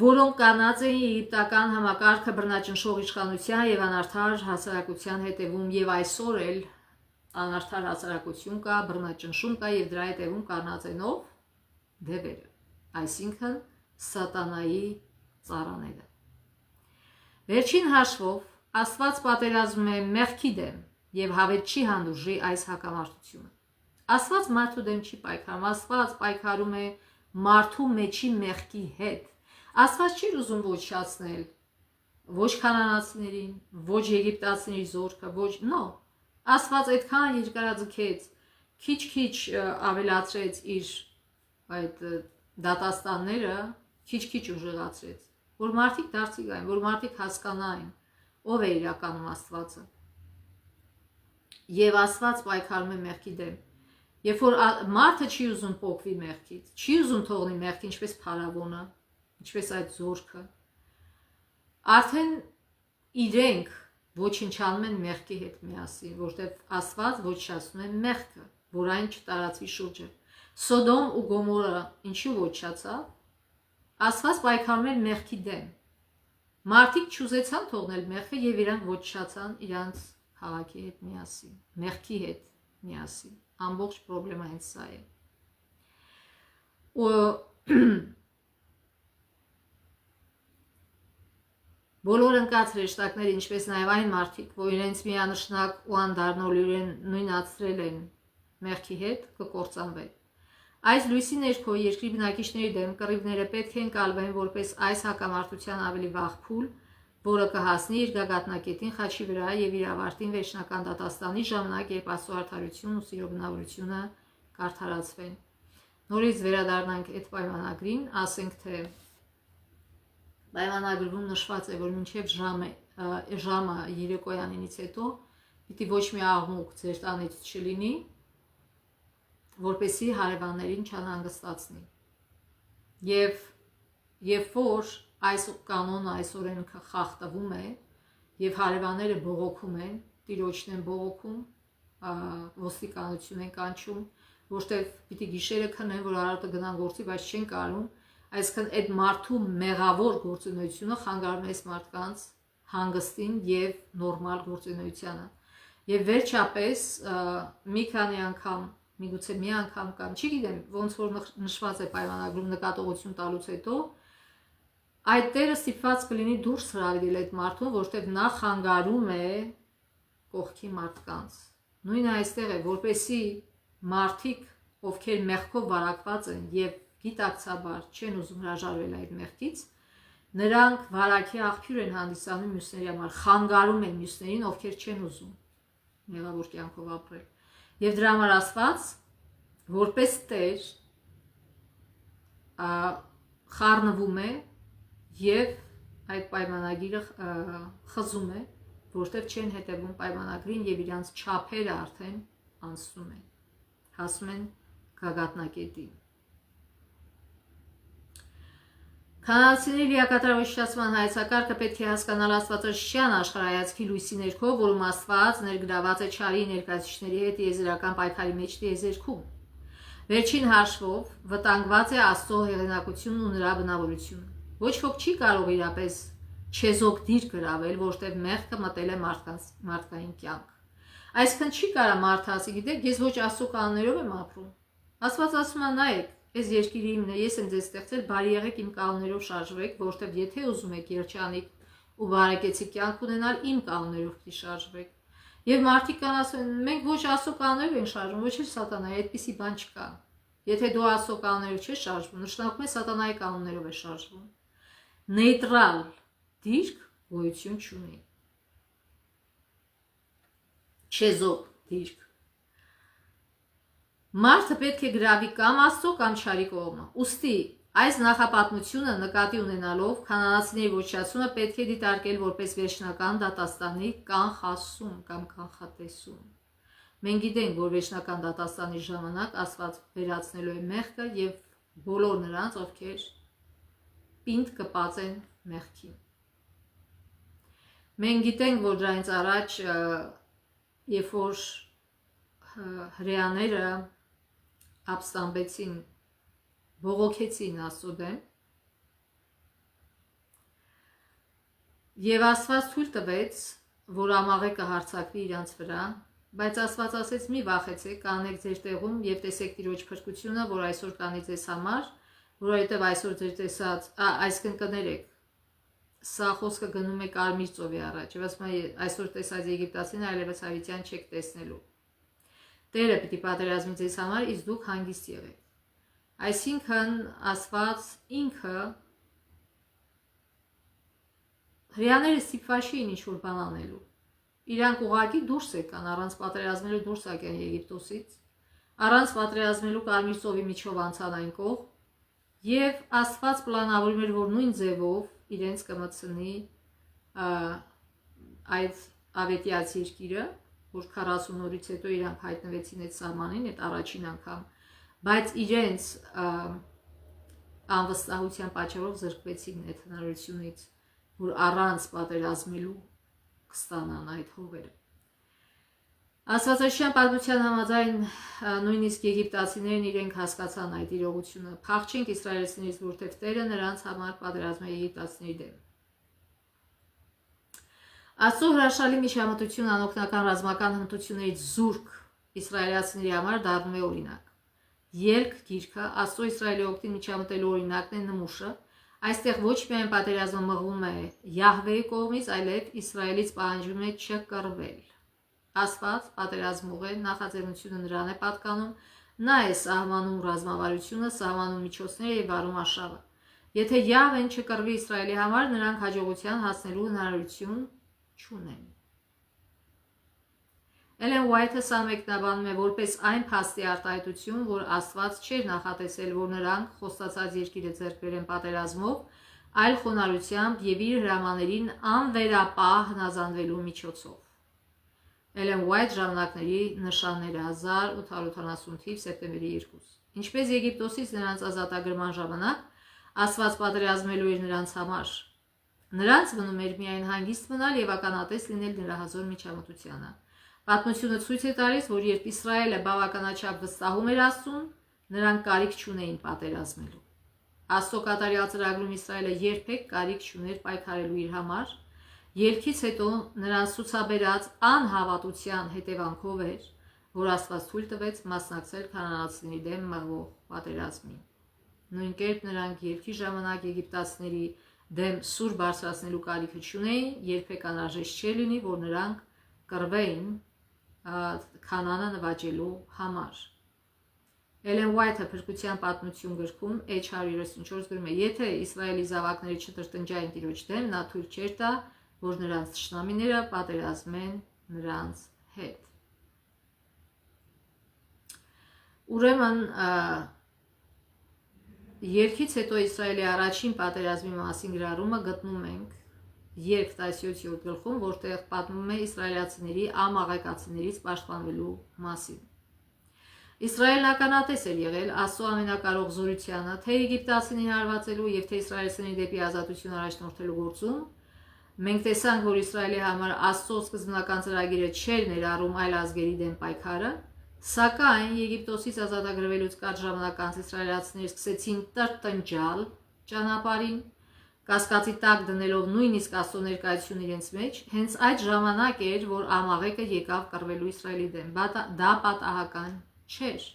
Speaker 1: որոնք կանած էին եգիպտական համակարգը բռնաճնշող իշխանության եւ անարդար հասարակության հետևում, եւ այսօր էլ անարդար հասարակություն կա, բռնաճնշում կա եւ դրա հետևում կանած են ով դևերը, այսինքն սատանայի ծառաները։ Վերջին հաշվով Աստված պատերազմում է մեղքի դեմ եւ հավետ չի հանդուրժի այս հակամարտությունը։ Աստված մարդու դեմ չի պայքարում, Աստված պայքարում է մարդու մեջի մեղքի հետ։ Աստված չի ուզում ոչնչացնել ոչ կանանացիներին, ոչ եգիպտացիների զորքը, ոչ նո։ Աստված այդքան երկարաձգեց, քիչ-քիչ ավելացրեց իր այդ դատաստանները, քիչ-քիչ ուժեղացրեց, որ մարդիկ դարձի գային, որ մարդիկ հասկանային, ով է իրականում Աստվածը։ Եվ Աստված պայքարում է մեղքի դեմ։ Երբ որ մարդը չի ուզում փոխվի մեղքից, չի ուզում թողնի մեղքը, ինչպես Փարավոնը, ինչպես այդ զորքը, արդեն իրենք ոչնչանում են մեղքի հետ միասին, որտեղ Աստված ոչնչացնում է մեղքը, որ այն չտարածվի շուրջը։ Սոդոմ ու Գոմորը ինչու ոչնչացավ։ Աստված պայքարում էր մեղքի դեմ։ Մարդիկ չուզեցան թողնել մեղքը եւ իրանք ոչնչացան իրանց քաղաքի հետ միասին, մեղքի հետ միասին։ Ամբողջ խնդրեմը հենց սա է։ Բոլոր ընկած հրեշտակները, ինչպես նաև այն մարդիկ, որ իրենց միանշանակ ու անդառնալիորեն նույնացրել են մեղքի հետ, կկործանվեն։ Այս լույսի ներքո երկրի բնակիչների դեմ կռիվները պետք է ընկալվեն որպես այս հակամարտության ավելի վաղ փուլ, որը կհասնի իր գագաթնակետին խաչի վրա եւ իր ավարտին վերջնական դատաստանի ժամանակ, երբ Աստծո արդարությունն ու սիրո բնավորությունը կարդարացվեն։ Նորից վերադառնանք այդ պայմանագրին, ասենք թե պայմանագրում նշված է, որ մինչև ժամը երեկոյանից հետո պիտի ոչ մի աղմուկ ձեր տանից չլինի, որպեսզի հարևաններին չանհանգստացնի։ Եվ որ այս կանոնը, այս օրենքը խախտվում է եւ հարևանները բողոքում են, տիրոջն են բողոքում, ոստիկանություն են կանչում, որտեղ պիտի գիշերը քնեն, որ արարտը գնան գործի, բայց չեն կարում, այսինքն այդ մարդու մեղավոր գործունեությունը խանգարում է այս մարդկանց հանգստին եւ նորմալ գործունեությանը։ Եվ վերջապես մի քանի անգամ, միգուցե մի անգամ կամ չգիտեմ, ոնց որ նշված է պայմանագրում նկատողություն տալուց հետո, այդ տերը ստիպված կլինի դուրս հրավիրել այդ մարդուն, որտեղ նա խանգարում է կողքի մարդկանց։ Նույնը այստեղ է, որպեսզի մարդիկ, ովքեր մեղքով վարակված են եւ գիտակցաբար չեն ուզում հրաժարվել այդ մեղքից, նրանք վարակի աղբյուր են հանդիսանում մյուսների համար, խանգարում են մյուսներին, ովքեր չեն ուզում մեղավոր կյանքով ապրել։ Եվ դրա համար Աստված որպես Տեր խառնվում է եւ այդ պայմանագիրը խզում է, որտեղ չեն հետևում պայմանագրին եւ իրանց չափերը արդեն անցնում են, հասնում են գագաթնակետին։ Քանանացիների լիակատարության հայեցակարգը պետք է հասկանալ աստվածաշրջան աշխարհայացքի լույսի ներքո, որում Աստված ներգրաված է չարի ներկայացուցիչների հետ եզերական պայքարի մեջ տիեզերքում։ Վերջին հաշվով վտանգված է Աստծո հեղինակությունն ու նրա բնավորությունը։ Ոչ ոք չի կարող իրապես չեզոք դիր գրավել, որտեղ մեղքը մտել է մարդկային կյանք։ Այսինքն չի կարա մարդը ասի, գիտեք, ես ոչ Աստծո կանոններով եմ ապրում։ Աստված ասում է, նայեք, այս երկիրը իմն է, ես եմ ձեզ ստեղծել, բարի եղեք իմ կանոններով շարժվեք, որտեղ եթե ուզում եք երջանիկ ու բարեկեցիկ կյանք ունենալ, իմ կանոններով պիտի շարժվեք։ Եվ մարդիկ կան ասում, մենք ոչ Աստծո կանոններով ենք շարժվում, ոչ էլ սատանայի, այդպիսի բան չկա։ Եթե դու Աստծո կանոններով չես շարժվում, նշանակում է սատանայի կանոններով ես շարժվում։ Նեյտրալ դիրք գոյություն չունի։ Չեզոք դիրք։ Մարդը պետք է գրավի կամ Աստծո կամ չարի կողմը։ Ուստի այս նախապատմությունը նկատի ունենալով քանանացիների ոչնչացումը պետք է դիտարկել որպես վերջնական դատաստանի կանխասում կամ կանխատեսում։ Մենք գիտենք, որ վերջնական դատաստանի ժամանակ Աստված վերացնելու է մեղքը եւ բոլոր նրանց, ովքեր պինդ կպած են մեղքին։ Մենք գիտենք, որ դրանից առաջ, երբ որ հրեաները ապստամբեցին, բողոքեցին Աստծո դեմ, եւ Աստված թույլ տվեց, որ ամաղեկը հարձակվի իրանց վրա, բայց Աստված ասեց՝ մի վախեցեք, կանեք ձեր տեղում եւ տեսեք Տիրոջ փրկությունը, որ այսօր կանի ձեզ համար, որովհետեւ այսօր ձեր տեսած, այսինքն կներեք, սա խոսքը գնում է Կարմիր ծովի առաջ, եւ ասում է այսօր տեսած եգիպտացին այլևս հավիտյան չեք տեսնելու։ Տերը պիտի պատերազմի ձեզ համար, իսկ դուք հանգիստ եղեք։ Այսինքն Աստված ինքը հրեաները ստիպված էին ինչ-որ բան անելու։ Իրանք ուղղակի դուրս եկան, առանց պատերազմելու դուրս եկան Եգիպտոսից, առանց պատերազմելու Կարմիր ծովի միջով անցան այն կողմ, եւ Աստված պլանավորում էր, որ նույն ձևով իրենց կմտցնի այդ ավետյաց երկիրը, որ 40 օրից հետո իրանք հայտնվեցին այդ սահմանին, այդ առաջին անգամ, բայց իրենց անվստահության պատճառով զրկվեցին այդ հնարավորությունից, որ առանց պատերազմելու կստանան այդ հողերը։ Աստվածաշնչյան պատմության համաձայն նույնիսկ եգիպտացիներն իրենք հասկացան այդ իրողությունը։ Փախչենք իսրայելցիներից, որտեղ Տերը նրանց համար պատերազմում է եգիպտացիների դեմ։ Աստծո հրաշալի միջամտությունը անօգնական ռազմական հմտություններից զուրկ իսրայելացիների համար դառնում է օրինակ։ Ելք գիրքը Աստծո Իսրայելի օգտին միջամտելու օրինակն է նմուշը։ Այստեղ ոչ միայն պատերազմը մղվում է Յահվեի կողմից, այլև Իսրայելից պահանջվում է չկռվել։ Աստված պատերազմող է, նախաձեռնությունը նրան է պատկանում, նա է սահմանում ռազմավարությունը, սահմանում միջոցները եւ վարում արշավը։ Եթե Յահվեն չկռվի Իսրայելի համար, նրանք հաջողության հասնելու հնարավորություն չունեն։ Էլեն Ուայթը սա մեկնաբանում է որպես այն փաստի արտահայտություն, որ Աստված չէր նախատեսել, որ նրանք խոստացած երկիրը ձեռք բերեն պատերազմով, այլ խոնարհությամբ եւ իր հրամաներին անվերապահ հնազանդվելու միջոցով։ Էլեն Ուայթ ժամանակների նշանները 1870 թիվ սեպտեմբերի 2։ Ինչպես Եգիպտոսից նրանց ազատագրման ժամանակ Աստված պատերազմելու էր նրանց համար։ Նրանց մնում էր միայն հանգիստ մնալ եւ ականատես լինել նրա հազոր միջամտությանը։ Պատմությունը ցույց է տալիս, որ երբ Իսրայելը բավականաչափ վստահում էր Աստծուն, նրանք կարիք չունեին պատերազմելու։ Աստծո կատարյալ ծրագրում Իսրայելը երբեք կարիք չուներ պայքարելու իր համար։ Ելքից հետո նրանց ցուցաբերած անհավատության հետևանքով էր, որ Աստված թույլ տվեց մասնակցել քանանացիների դեմ մղվող պատերազմին։ Նույն կերպ նրանք ելքի ժամանակ եգիպտացիների դեմ սուր բարձրացնելու կարիքը չունեին, երբեք անհրաժեշտ չէր լինի, որ նրանք կռվեին Քանանը նվաճելու համար։ Էլեն Ուայթը Փրկության պատմություն գրքում H134 գրում է. Եթե Իսրայելի զավակները չտրտնջային Տիրոջ դեմ, նա թույլ չէր տա, որ նրանց թշնամիները պատերազմեն նրանց հետ։ Ուրեմն ելքից հետո Իսրայելի առաջին պատերազմի մասին գրառումը գտնում ենք Երգ 17-րդ գլխում, որտեղ պատմում է իսրայելացիների ամաղեկացիներից պաշտպանվելու մասին։ Իսրայելն ականատես էր եղել Աստծո ամենակարող զորությանը, թե եգիպտացիներին հարվածելու եւ թե իսրայելցիների դեպի ազատություն առաջնորդելու գործում։ Մենք տեսանք, որ Իսրայելի համար Աստծո սկզբնական ծրագիրը չէր ներառում այլ ազգերի դեմ պայքարը, սակայն Եգիպտոսից ազատագրվելուց կարճ ժամանակ անց իսրայելացիները սկսեցին տրտնջալ ճանապարհին, կասկածի տակ դնելով նույնիսկ Աստծո ներկայությունը իրենց մեջ, հենց այդ ժամանակ էր, որ Ամաղեկը եկավ կռվելու Իսրայելի դեմ։ Դա պատահական չէր։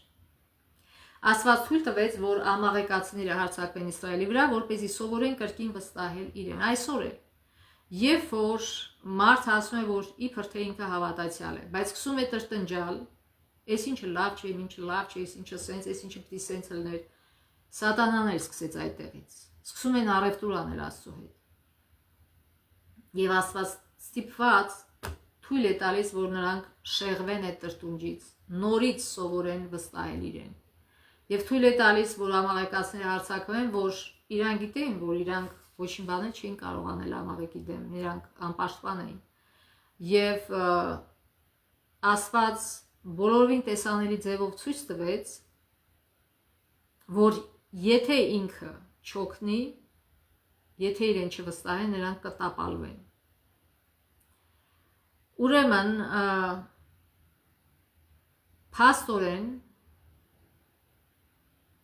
Speaker 1: Աստված թույլ տվեց, որ ամաղեկացիները հարձակվեն Իսրայելի վրա, որպեսզի սովորեն կրկին վստահել իրեն։ Այսօր է, երբ որ մարդը ասում է, որ իբր թե ինքը հավատացյալ է, բայց սկսում է տրտնջալ, այս ինչը լավ չէ, ինչը լավ չէ, ինչը սենց, այս ինչը պիտի սենց լիներ, Սատանան էլ սկսեց այդտեղից։ Սկսում են առևտուր անել Աստծո հետ։ Եվ Աստված ստիպված թույլ է տալիս, որ նրանք շեղվեն այդ տրտունջից, նորից սովորեն վստահել իրեն։ Եվ թույլ է տալիս, որ ամաղեկացիները հարձակվեն, որ իրանք գիտեն, որ իրանք ոչինչ բաներ չէին կարող անել Ամաղեկի դեմ, նրանք անպաշտպան էին։ Եվ Աստված բոլորովին տեսանելի ձևով ցույց տվեց, որ եթե ինքը չօգնի, եթե իրեն չվստահեն, նրանք կտապալվեն։ Ուրեմն փաստորեն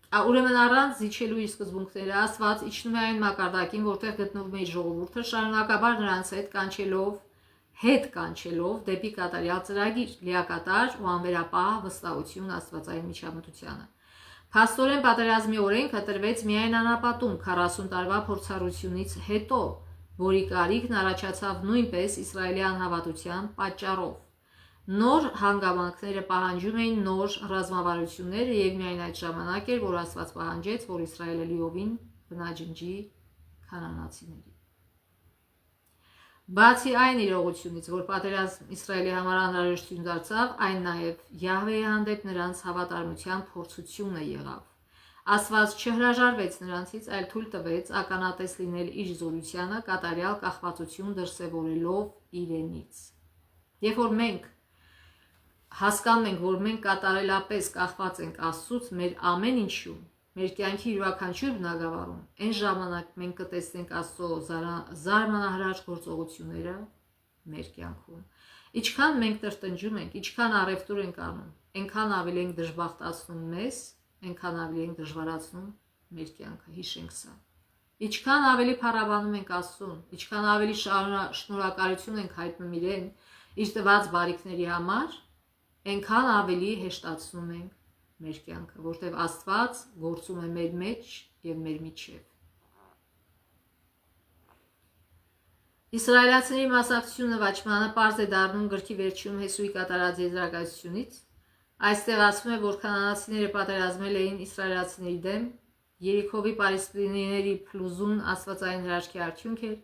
Speaker 1: առանց զիջելու իր սկզբունքները Աստված իջնում է այն մակարդակին, որտեղ գտնվում է իր ժողովուրդը, շարունակաբար նրանց հետ կանչելով դեպի կատարյալ ծրագիր, լիակատար ու անվերապահ վստահություն Աստվածային միջամտությանը։ Փաստորեն պատերազմի օրենքը տրվեց միայն անապատում 40 տարվա փորձառությունից հետո, որի կարիքն առաջացավ նույնպես Իսրայելի անհավատության պատճառով։ Նոր հանգամանքները պահանջում էին նոր ռազմավարություններ եւ միայն այդ ժամանակ էր, որ Աստված պահանջեց, որ Իսրայելը լիովին բնաջնջի քանանացիներին։ Բացի այն իրողությունից, որ պատերազմ Իսրայելի համար անհրաժեշտություն դարձավ, այն նաև Յահվեի հանդեպ նրանց հավատարմության փորձությունը եղավ։ Աստված չհրաժարվեց նրանցից, այլ թույլ տվեց ականատես լինել իր զորությանը, կատարյալ կախվածություն դրսևորելով իրենից։ Երբ որ մենք հասկանում ենք, որ մենք կատարելապես կախված ենք Աստծուց մեր ամեն ինչում, մեր կյանքի յուրաքանչյուր բնագավառում, այն ժամանակ մենք կտեսնենք Աստծո զարմանահրաշ գործողությունները, մեր կյանքում։ Ինչքան մենք տրտնջում ենք, ինչքան առևտուր ենք անում, այնքան ավելի ենք դժբախտացնում մեզ, այնքան ավելի ենք դժվարացնում մեր կյանքը, հիշենք սա։ Ինչքան ավելի փառաբանում ենք Աստծուն, ինչքան ավելի շնորհակալություն ենք հայտնում իրեն իր տված բարիքների համար, այնքան ավելի հեշտացնում ենք մեր կյանքը, որտեղ Աստված գործում է մեր մեջ եւ մեր միջև։ Իսրայելացիների մասնակցությունը վաճմանը պարզ է դառնում գրքի վերջում Հեսուի կատարած եզրակացությունից։ Այստեղ ասվում է, որ քանանացիները պատերազմել էին իսրայելացիների դեմ, Երիքովի պարիսպինիների փլուզուն աստվածային հրաշքի արդյունք էր,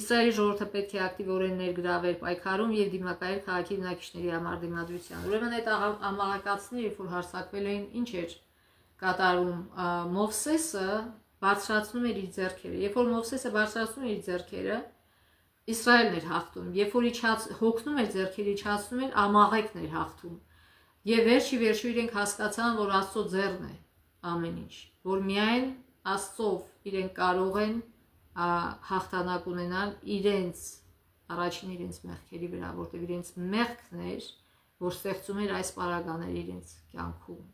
Speaker 1: Իսրայելի ժողովուրդը պետք է ակտիվորեն ներգրավեր պայքարում եւ դիմակայեր քաղաքի բնակիչների համար դիմադրության։ Ուրեմն այդ ամալեկացիները, երբ որ հարձակվել էին, ինչ էր կատարում, Մովսեսը բարձրացնում էր իր ձեռքերը։ Երբ որ Մովսեսը բարձրացնում էր իր ձեռքերը, Իսրայելն էր հաղթում, երբ որ հոգնում էր ձեռքերը իջացնում էր, Ամաղեկն էր հաղթում։ Եվ վերջի վերջո իրենք հասկացան, որ Աստծո ձեռն է ամեն ինչ, որ միայն Աստծով իրենք կարող են հաղթանակ ունենալ առաջին իրենց մեղքերի վրա, որտեղ իրենց մեղքն էր, որ ստեղծում էր այս պարագաները իրենց կյանքում,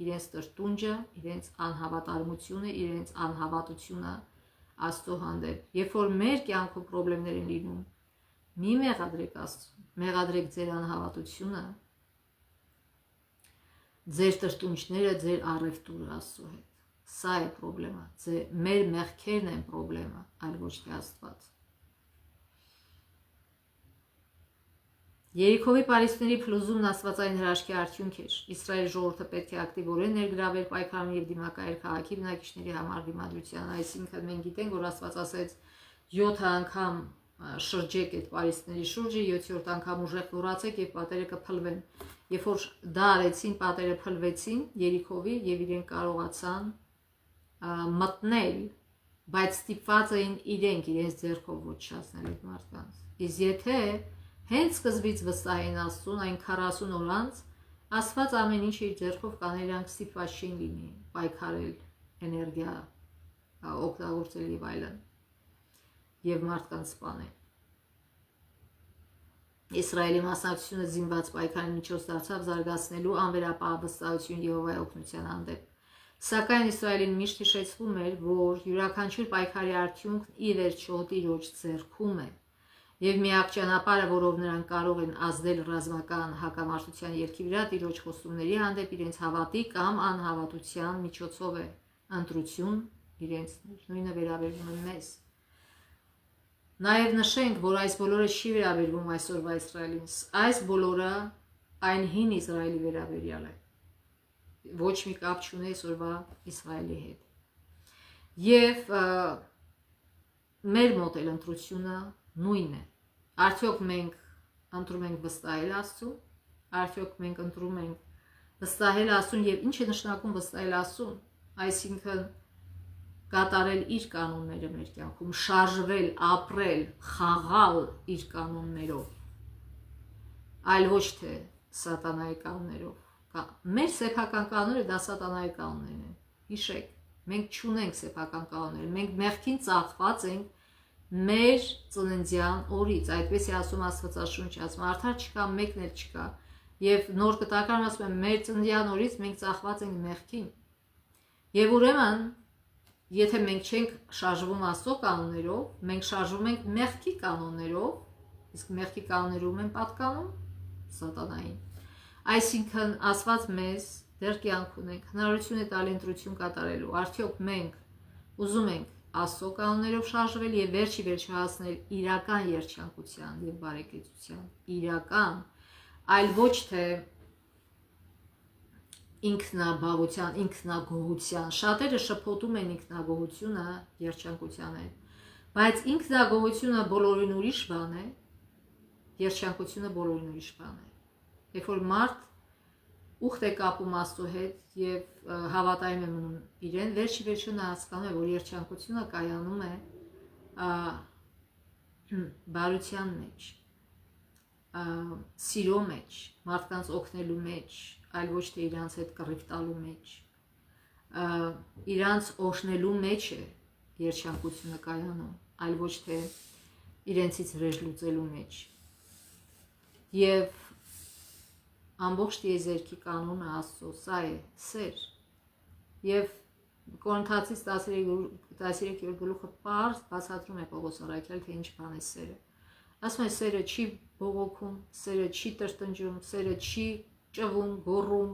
Speaker 1: իրենց տրտունջը, իրենց անհավատարմությունը, իրենց անհավատությունը Աստծո հանդեպ։ Երբ որ մեր կյանքում խնդիրներ են լինում, մի մեղադրեք Աստծուն, մեղադրեք ձեր անհավատությունը, ձեր տրտունջները, ձեր առևտուրը Աստծո հետ։ Սա է խնդրեմը, մեր մեղքերն են խնդրեմը, այլ ոչ թե Աստված։ Երիքովի պարիսպների փլուզումն աստվածային հրաշքի արդյունք էր։ Իսրայելի ժողովուրդը պետք է ակտիվորեն ներգրավեր պայքարում եւ դիմակայեր քաղաքի բնակիչների համար դիմադրության։ Այսինքն մենք գիտենք, որ Աստված ասեց 7 անգամ շրջեք այդ պարիսպների շուրջը, 7-րդ անգամ ուժեղ լուրացեք եւ պատերը կփլվեն։ Երբ որ դա արեցին, պատերը փլվեցին Երիքովի եւ իրենք կարողացան մտնել, բայց ստիպված էին իրենց ձեռքով ոչնչացնել այդ մարդկանց։ Իսկ եթե հենց սկզբից վստահեին Աստծուն, այն 40 օր անց Աստված ամեն ինչ իր ձեռքով կաներ, իրանք ստիպված չէին լինի պայքարել, էներգիա օգտագործել եւ այլն, եւ մարդկանց սպանել։ Իսրայելի մասնակցությունը զինված պայքարի միջոց դարձավ զարգացնելու անվերապահ վստահություն Եհովայի օգնության հանդեպ։ Սակայն Իսրայելին միշտ հիշեցվում էր, որ յուրաքանչյուր պայքարի արդյունքն ի վերջո Տիրոջ ձեռքում է, եւ միակ ճանապարհը, որով նրանք կարող են ազդել ռազմական հակամարտության ելքի վրա Տիրոջ խոստումների հանդեպ իրենց հավատի կամ անհավատության միջոցով է ընտրություն իրենց, նույնը վերաբերվում է մեզ։ Նաև նշենք, որ այս բոլորը չի վերաբերվում այսօրվա Իսրայելին, այս բոլորը այն հին Իսրայելի վերաբերյալ է, ոչ մի կապ չունի այսօրվա Իսրայելի հետ։ Եվ մեր մոտ էլ ընտրությունը նույնն է։ Արդյոք մենք ընտրում ենք վստահել Աստծուն, արդյոք մենք ընտրում ենք վստահել Աստծուն եւ ինչ է նշանակում վստահել Աստծուն, այսինքն կատարել իր կանոնները մեր կյանքում, շարժվել, ապրել, խաղալ իր կանոններով, այլ ոչ թե սատանայի կանոններով։ Մեր սեփական կանոնները դա սատանայի կանոններն են։ Հիշեք, մենք չունենք սեփական կանոններ, մենք մեղքին ծախված ենք մեր ծննդյան օրից, այդպես է ասում Աստվածաշունչը, ասում արդար չկա, մեկն էլ չկա։ Եվ նոր կտակարան ասում է մեր ծննդյան օրից մենք ծախված ենք մեղքին։ Եվ ուրեմն, եթե մենք չենք շարժվում Աստծո կանոններով, մենք շարժվում ենք մեղքի կանոններով, իսկ մեղքի կանոններում են պատկանում սատանային։ Այսինքն Աստված մեզ դեռ կյանք ունենք, հնարավորություն է տալի ընտրություն կատարելու։ Արդյոք մենք ուզում ենք Աստծո կանոններով շարժվել եւ վերջի վերջո հասնել իրական երջանկության եւ բարեկեցության, իրական, այլ ոչ թե ինքնաբավության, ինքնագոհության։ Շատերը շփոթում են ինքնագոհությունը երջանկության հետ, բայց ինքնագոհությունը բոլորին ուրիշ բան է, երջանկությունը բոլորին ուրիշ բան է։ Երբ որ մարդ ուխտ է կապում Աստծո հետ եւ հավատայում է մնում իրեն, վերջի վերջո նա հասկանում է, որ երջանկությունը կայանում է բարության մեջ, սիրո մեջ, մարդկանց օգնելու մեջ, այլ ոչ թե իրանց հետ կռիվ տալու մեջ, իրանց օժնելու մեջ է երջանկությունը կայանում, այլ ոչ թե իրենցից վրեժ լուծելու մեջ։ Եվ ամբողջ տիեզերքի կանոնը Աստծո սա է սեր։ Եվ Կորինթացիս 13-րդ գլուխը պարզ բացատրում է Պողոս առաքյալ, թե ինչ բան է սերը։ Ասում է սերը չի բողոքում, սերը չի տրտնջում, սերը չի ճվում, գոռում,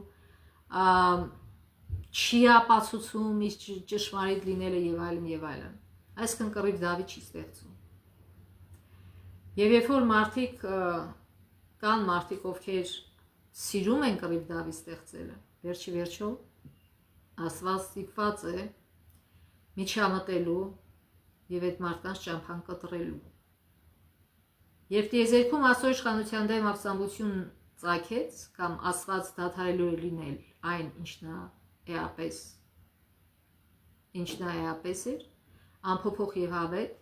Speaker 1: չի ապացուցում իր ճշմարիտ լինելը եւ այլն եւ այլն։ Այսինքն կռիվ Դավիթ չի ստեղծում։ Եվ երբ որ կան մարդիկ, ովքեր սիրում են կռիվ Դավիթ ստեղծելը, վերջի վերջո Աստված ստիպված է միջամտելու եւ այդ մարդկանց ճամփան կտրելու։ Երբ տիեզերքում Աստծո իշխանության դեմ ապստամբություն ծագեց, կամ Աստված դադարելու է լինել այն, ինչ նա էապես էր, անփոփոխ եւ հավետ,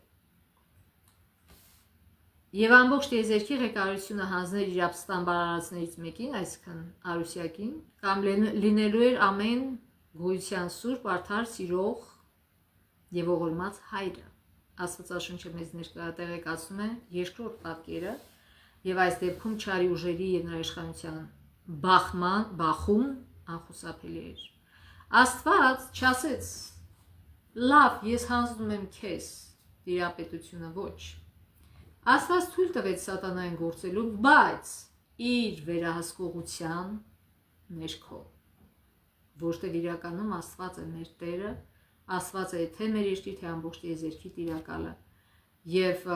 Speaker 1: եւ ամբողջ տիեզերքի ղեկավարությունը հանձներ իր ապստամբարարածներից մեկին, այսինքն Արուսյակին, կամ լինելու էր ամեն գոյության սուրբ, արդար, սիրող եւ ողորմած հայրը։ Աստվածաշունչը մեզ տեղեկացնում է երկրորդ պատկերը, եւ այս դեպքում չարի ուժերի եւ նրա իշխանության բախում անխուսափելի էր։ Աստված չասեց. լավ, ես հանձնում եմ քեզ տիրապետությունը, ոչ։ Աստված թույլ տվեց սատանային գործելու, բայց իր վերահսկողության ներքո։ Որտեղ իրականում Աստված է մեր Տերը, Աստված է թե մեր երկրի, թե ամբողջ տիեզերքի տիրակալը, եւ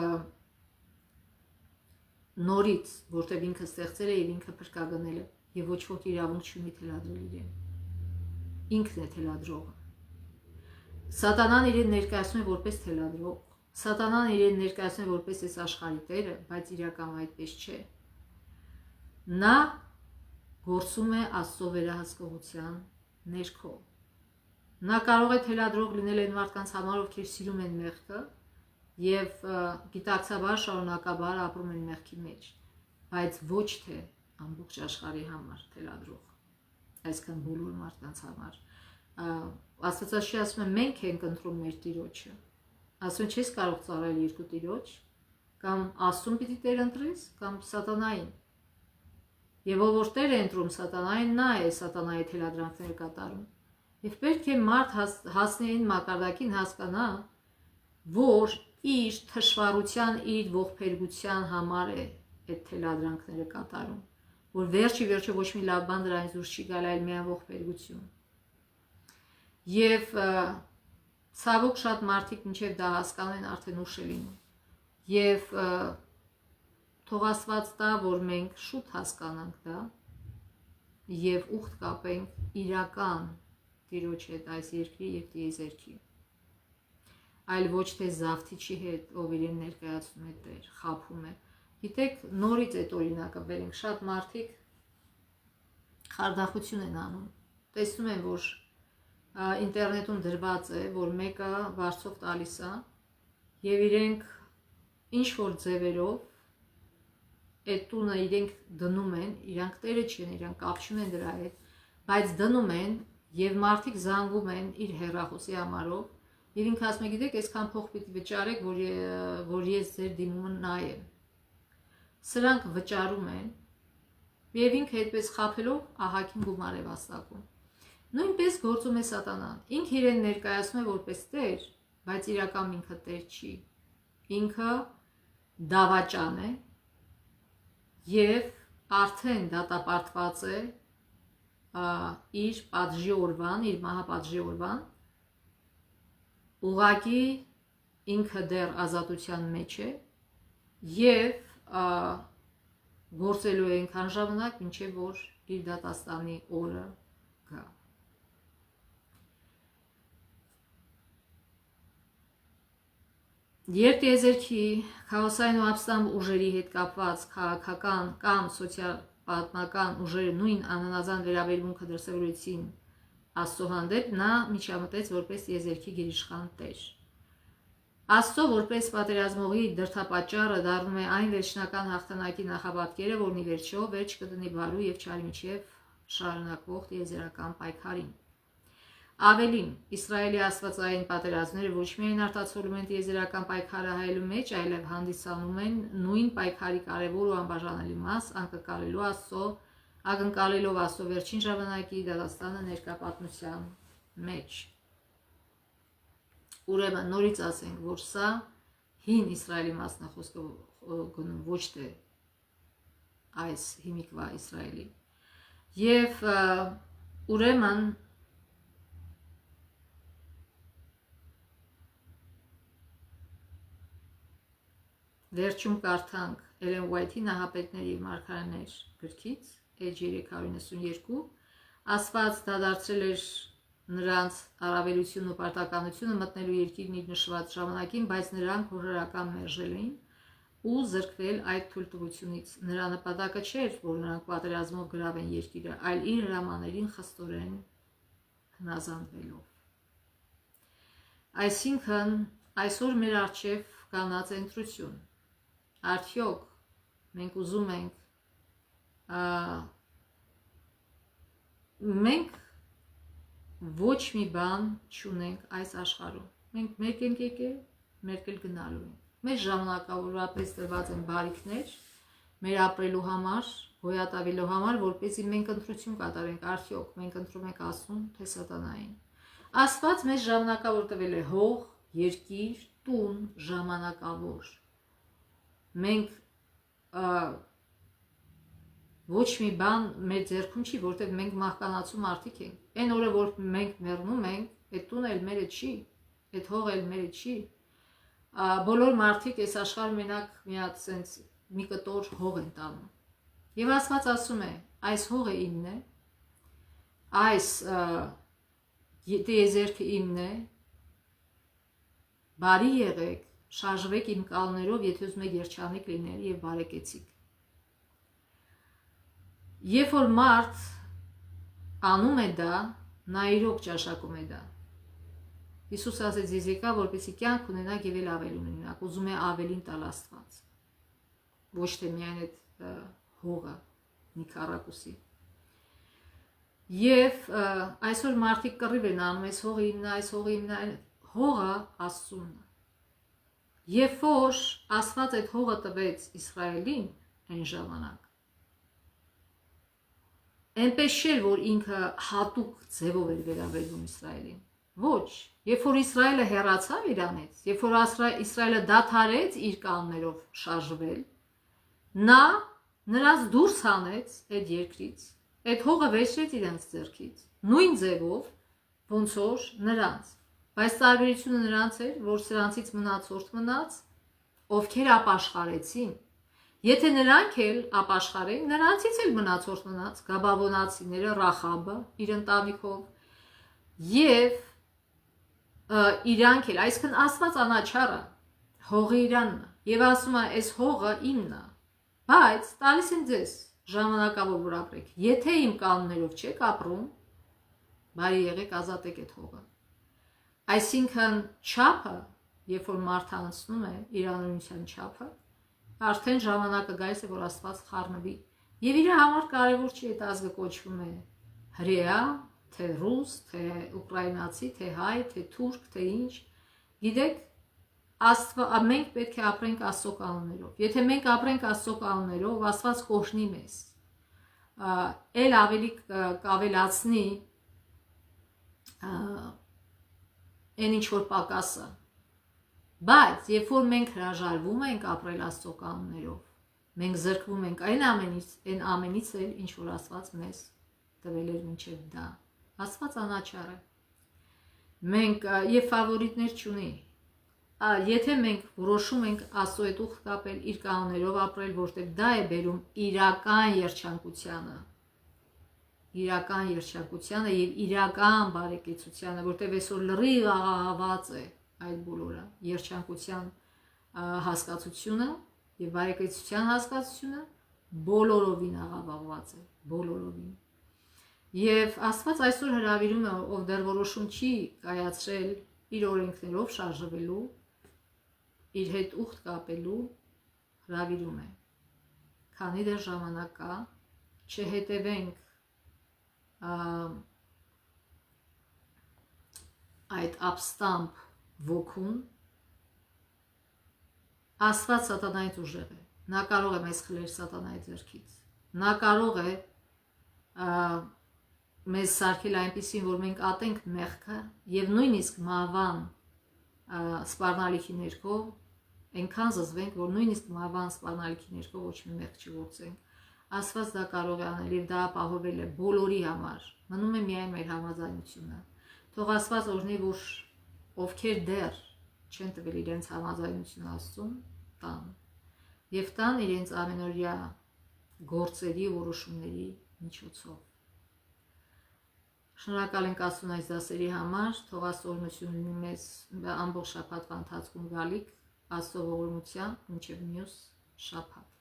Speaker 1: նորից, որտեղ ինքը ստեղծել է եւ ինքը փրկագնել է, եւ ոչ ոք իրավունք չունի թելադրել իրեն։ Ինքն է թելադրողը։ Սատանան իրեն ներկայացնում է որպես թելադրող, Սատանան իրեն ներկայացնում է որպես այս աշխարհի տերը, բայց իրականում այդպես չէ։ Նա գործում է Աստծո վերահսկողության ներքո։ Նա կարող է թելադրող լինել այն մարդկանց համար, ովքեր սիրում են մեղքը եւ գիտակցաբար շարունակաբար ապրում են մեղքի մեջ, բայց ոչ թե ամբողջ աշխարհի համար թելադրող, այսինքն բոլոր մարդկանց համար։ Աստվածաշունչը ասում է մենք ենք ընտրում մեր Տիրոջը։ Ասում չես կարող ծառայել երկու Տիրոջ, կամ Աստծուն պիտի Տեր ընտրես, կամ սատանային։ Եվ ով որ Տեր է ընտրում սատանային, նա է սատանայի թելադրանքները կատարում։ Եվ պետք է մարդ հասնի այն մակարդակին հասկանա, որ իր թշվառության, իր ողբերգության համար է այդ թելադրանքները կատարում, որ վերջի վերջո ոչ մի լավ բան դրանից դուրս չի գալ, այլ միայն ողբերգություն։ Եվ ցավոք շատ մարդիկ մինչև դա հասկանեն արդեն ուշ է լինում։ Եվ թող Աստված տա, որ մենք շուտ հասկանանք դա եւ ուխտ կապենք իրական Տիրոջ հետ այս երկրի եւ տիեզերքի, այլ ոչ թե զավթիչի հետ, ով իրեն ներկայացնում է Տեր, խաբում է։ Գիտեք, նորից այդ օրինակը բերենք, շատ մարդիկ խարդախություն են անում, տեսնում են, որ ինտերնետում դրված է, որ մեկը վարձով տալիս է եւ իրենք ինչ որ ձևերով այդ տունը իրենք դնում են, իրանք Տերը չեն, իրանք կապ չունեն դրա հետ, բայց դնում են եւ մարդիկ զանգում են իր հեռախոսի համարով եւ ինքը ասում է, գիտեք, այսքան փող պիտի վճարեք, որ ես ձեր դիմումը նայեմ։ Սրանք վճարում են եւ ինքը այդպես խաբելով ահագին գումար է վաստակում։ Նույնպես գործում է սատանան։ Ինքը իրեն ներկայացնում է որպես Տեր, բայց իրականում ինքը Տեր չի։ Ինքը դավաճան է եւ արդեն դատապարտված է իր պատժի օրվան, իր մահապատժի օրվան, ուղղակի ինքը դեռ ազատության մեջ է եւ գործելու է այնքան ժամանակ, մինչեւ որ իր դատաստանի օրը գա։ Երբ տիեզերքի քաոսային ու ապստամբ ուժերի հետ կապված քաղաքական կամ սոցիալ-պատմական ուժերը նույն անհնազանդ վերաբերմունքը դրսևորեցին Աստծո հանդեպ, նա միջամտեց որպես տիեզերքի գերիշխան Տեր։ Աստծո որպես պատերազմողի դրդապատճառը դառնում է այն վերջնական հաղթանակի նախապատկերը, որն ի վերջո վերջ կդնի բարու եւ չարի միջև շարունակվող տիեզերական պայքարին։ Ավելին, Իսրայելի աստվածային պատերազմները ոչ միայն արտացոլում են տիեզերական պայքարը հայելու մեջ, այլև հանդիսանում են նույն պայքարի կարևոր ու անբաժանելի մաս, ակնկալելով Աստծո վերջին ժամանակի դատաստանը ներկա պատմության մեջ։ Ուրեմն նորից ասենք, որ սա հին Իսրայելի մասն է խոսքը գնում, ոչ թե այս հիմիկվա Իսրայելի։ Եվ ուրեմն վերջում կարդանք Էլեն Ուայթի «Նահապետներ և մարգարեներ» գրքից, էջ 392, Աստված դադարեցրել էր նրանց առավելությունն ու պարտականությունը մտնելու երկիրն իր նշված ժամանակին, բայց նրանք հորհրական մերժել էին ու զրկվել այդ թույլտվությունից։ Նրա նպատակը չէր, որ նրանք պատերազմով գրավեն երկիրը, այլ իր հրամաներին խստորեն հնազանդվելով։ Այսինքն, այսօր մեր առջև կանած ընտրություն։ Արդյոք մենք ուզում ենք մենք ոչ մի բան չունենք այս աշխարհում։ Մենք մեկ ենք եկել, մեկ էլ գնալու ենք։ Մեզ ժամանակավորապես տրված են բարիքներ մեր ապրելու համար, գոյատևելու համար, որպեսզի մենք ընտրություն կատարենք։ Արդյոք մենք ընտրում ենք Աստծուն, թե սատանային։ Աստված մեզ ժամանակավոր տվել է հող, երկիր, տուն, ժամանակավոր։ Մենք ոչ մի բան մեր ձեռքում չի, որտեղ մենք մահկանացու մարդիկ ենք։ Այն օրը, որ մենք մեռնում ենք, այդ տունը էլ մերը չի, այդ հողը էլ մերը չի։ Բոլոր մարդիկ այս աշխարհում մենակ մի հատ sense մի կտոր հող են տանում։ Եվ Աստված ասում է, այս հողը իմն է, այս տիեզերքը իմն է, բարի եղեք, շարժվեք իմ կանոններով, եթե ուզում եք երջանիկ լինել եւ բարեկեցիկ։ Երբ որ մարդ անում է դա, նա իրոք ճաշակում է դա։ Հիսուս ասեց, ես եկա, որպեսզի կյանք ունենաք եւ էլ ավելին ունենաք, ուզում է ավելին տալ Աստված։ Ոչ թե միայն այդ հողը մի քառակուսի։ Եվ այսօր մարդիկ կռիվ են անում, այս հողը իմն է, այս հողը իմն է, հողը Աստծունն է։ Երբ որ Աստված այդ հողը տվեց Իսրայելին այն ժամանակ, այնպես չէր, որ ինքը հատուկ ձևով էր վերաբերվում Իսրայելին։ Ոչ, երբ որ Իսրայելը հեռացավ իրանից, երբ որ Իսրայելը դադարեց իր կանոններով շարժվել, նա նրանց դուրս հանեց այդ երկրից, այդ հողը վերցրեց իրենց ձեռքից, նույն ձևով, ոնց որ նրանց։ Բայց տարբերությունը նրանց էր, որ սրանցից մնացորդ մնաց, ովքեր ապաշխարեցին։ Եթե նրանք էլ ապաշխարեն, նրանցից էլ մնացորդ մնաց գաբավոնացիները, Ռախաբը իր ընտանիքով, եւ իրանք էլ, այսինքն Աստված անաչառը, հողը իրանն է, եւ ասում է, այս հողը իմն է, բայց տալիս եմ ձեզ ժամանակավոր որ ապրեք։ Եթե իմ կանոններով չեք ապրում, բարի եղեք, ազատեք այդ հողը։ Այսինքն չափը, երբ որ մարդը անցնում է իր անօրինության չափը, արդեն ժամանակը գալիս է, որ Աստված խառնվի։ Եվ իր համար կարևոր չի այդ ազգը կոչվում է հրեա, թե ռուս, թե ուկրաինացի, թե հայ, թե թուրք, թե ինչ։ Գիտեք, մենք պետք է ապրենք Աստծո կանոններով։ Եթե մենք ապրենք Աստծո կանոններով, Աստված կօրհնի մեզ։ Էլ ավելի կավելացնի այն ինչ որ պակասը։ Բայց երբ որ մենք հրաժարվում ենք ապրել Աստծո կանոններով, մենք զրկվում ենք այն ամենից էլ, ինչ որ Աստված մեզ տվել էր մինչև դա։ Աստված անաչառ է։ Մենք եւ ֆավորիտներ չունի։ Եթե մենք որոշում ենք Աստծո հետ ուխտ կապել, իր կանոններով ապրել, որտեղ դա է բերում իրական երջանկությանը, եւ իրական բարեկեցությանը, որտեղ այսօր լրիվ աղաղաված է այդ բոլորը, երջանկության հասկացությունը եւ բարեկեցության հասկացությունը բոլորովին աղաղաղված է, բոլորովին։ Եվ Աստված այսօր հրավիրում է, ով դեռ որոշում չի կայացրել իր օրենքներով շարժվելու, իր հետ ուխտ կապելու, հրավիրում է։ Քանի դեռ ժամանակ կա, չհետևենք այդ ապստամբ ոգուն, Աստված սատանայից ուժեղ է, նա կարող է մեզ խլել սատանայի ձեռքից, նա կարող է մեզ սարքել այնպիսին, որ մենք ատենք մեղքը եւ նույնիսկ մահվան սպառնալիքի ներքո այնքան զզվենք, որ նույնիսկ մահվան սպառնալիքի ներքո ոչ մի մեղք չգործենք։ Աստված դա կարող է անել եւ դա ապահովել է բոլորի համար։ Մնում է միայն մեր համաձայնությունը։ Թող Աստված օրհնի, որ ովքեր դեռ չեն տվել իրենց համաձայնությունը Աստծուն, տան եւ տան իրենց ամենօրյա գործերի ու որոշումների միջոցով։ Շնորհակալ ենք Աստծուն այս դասերի համար, թող Աստծո օրհնությունը լինի մեզ ամբողջ շաբաթվա ընթացքում գալիք Աստծո ողորմությամբ մինչև մյուս շաբաթ։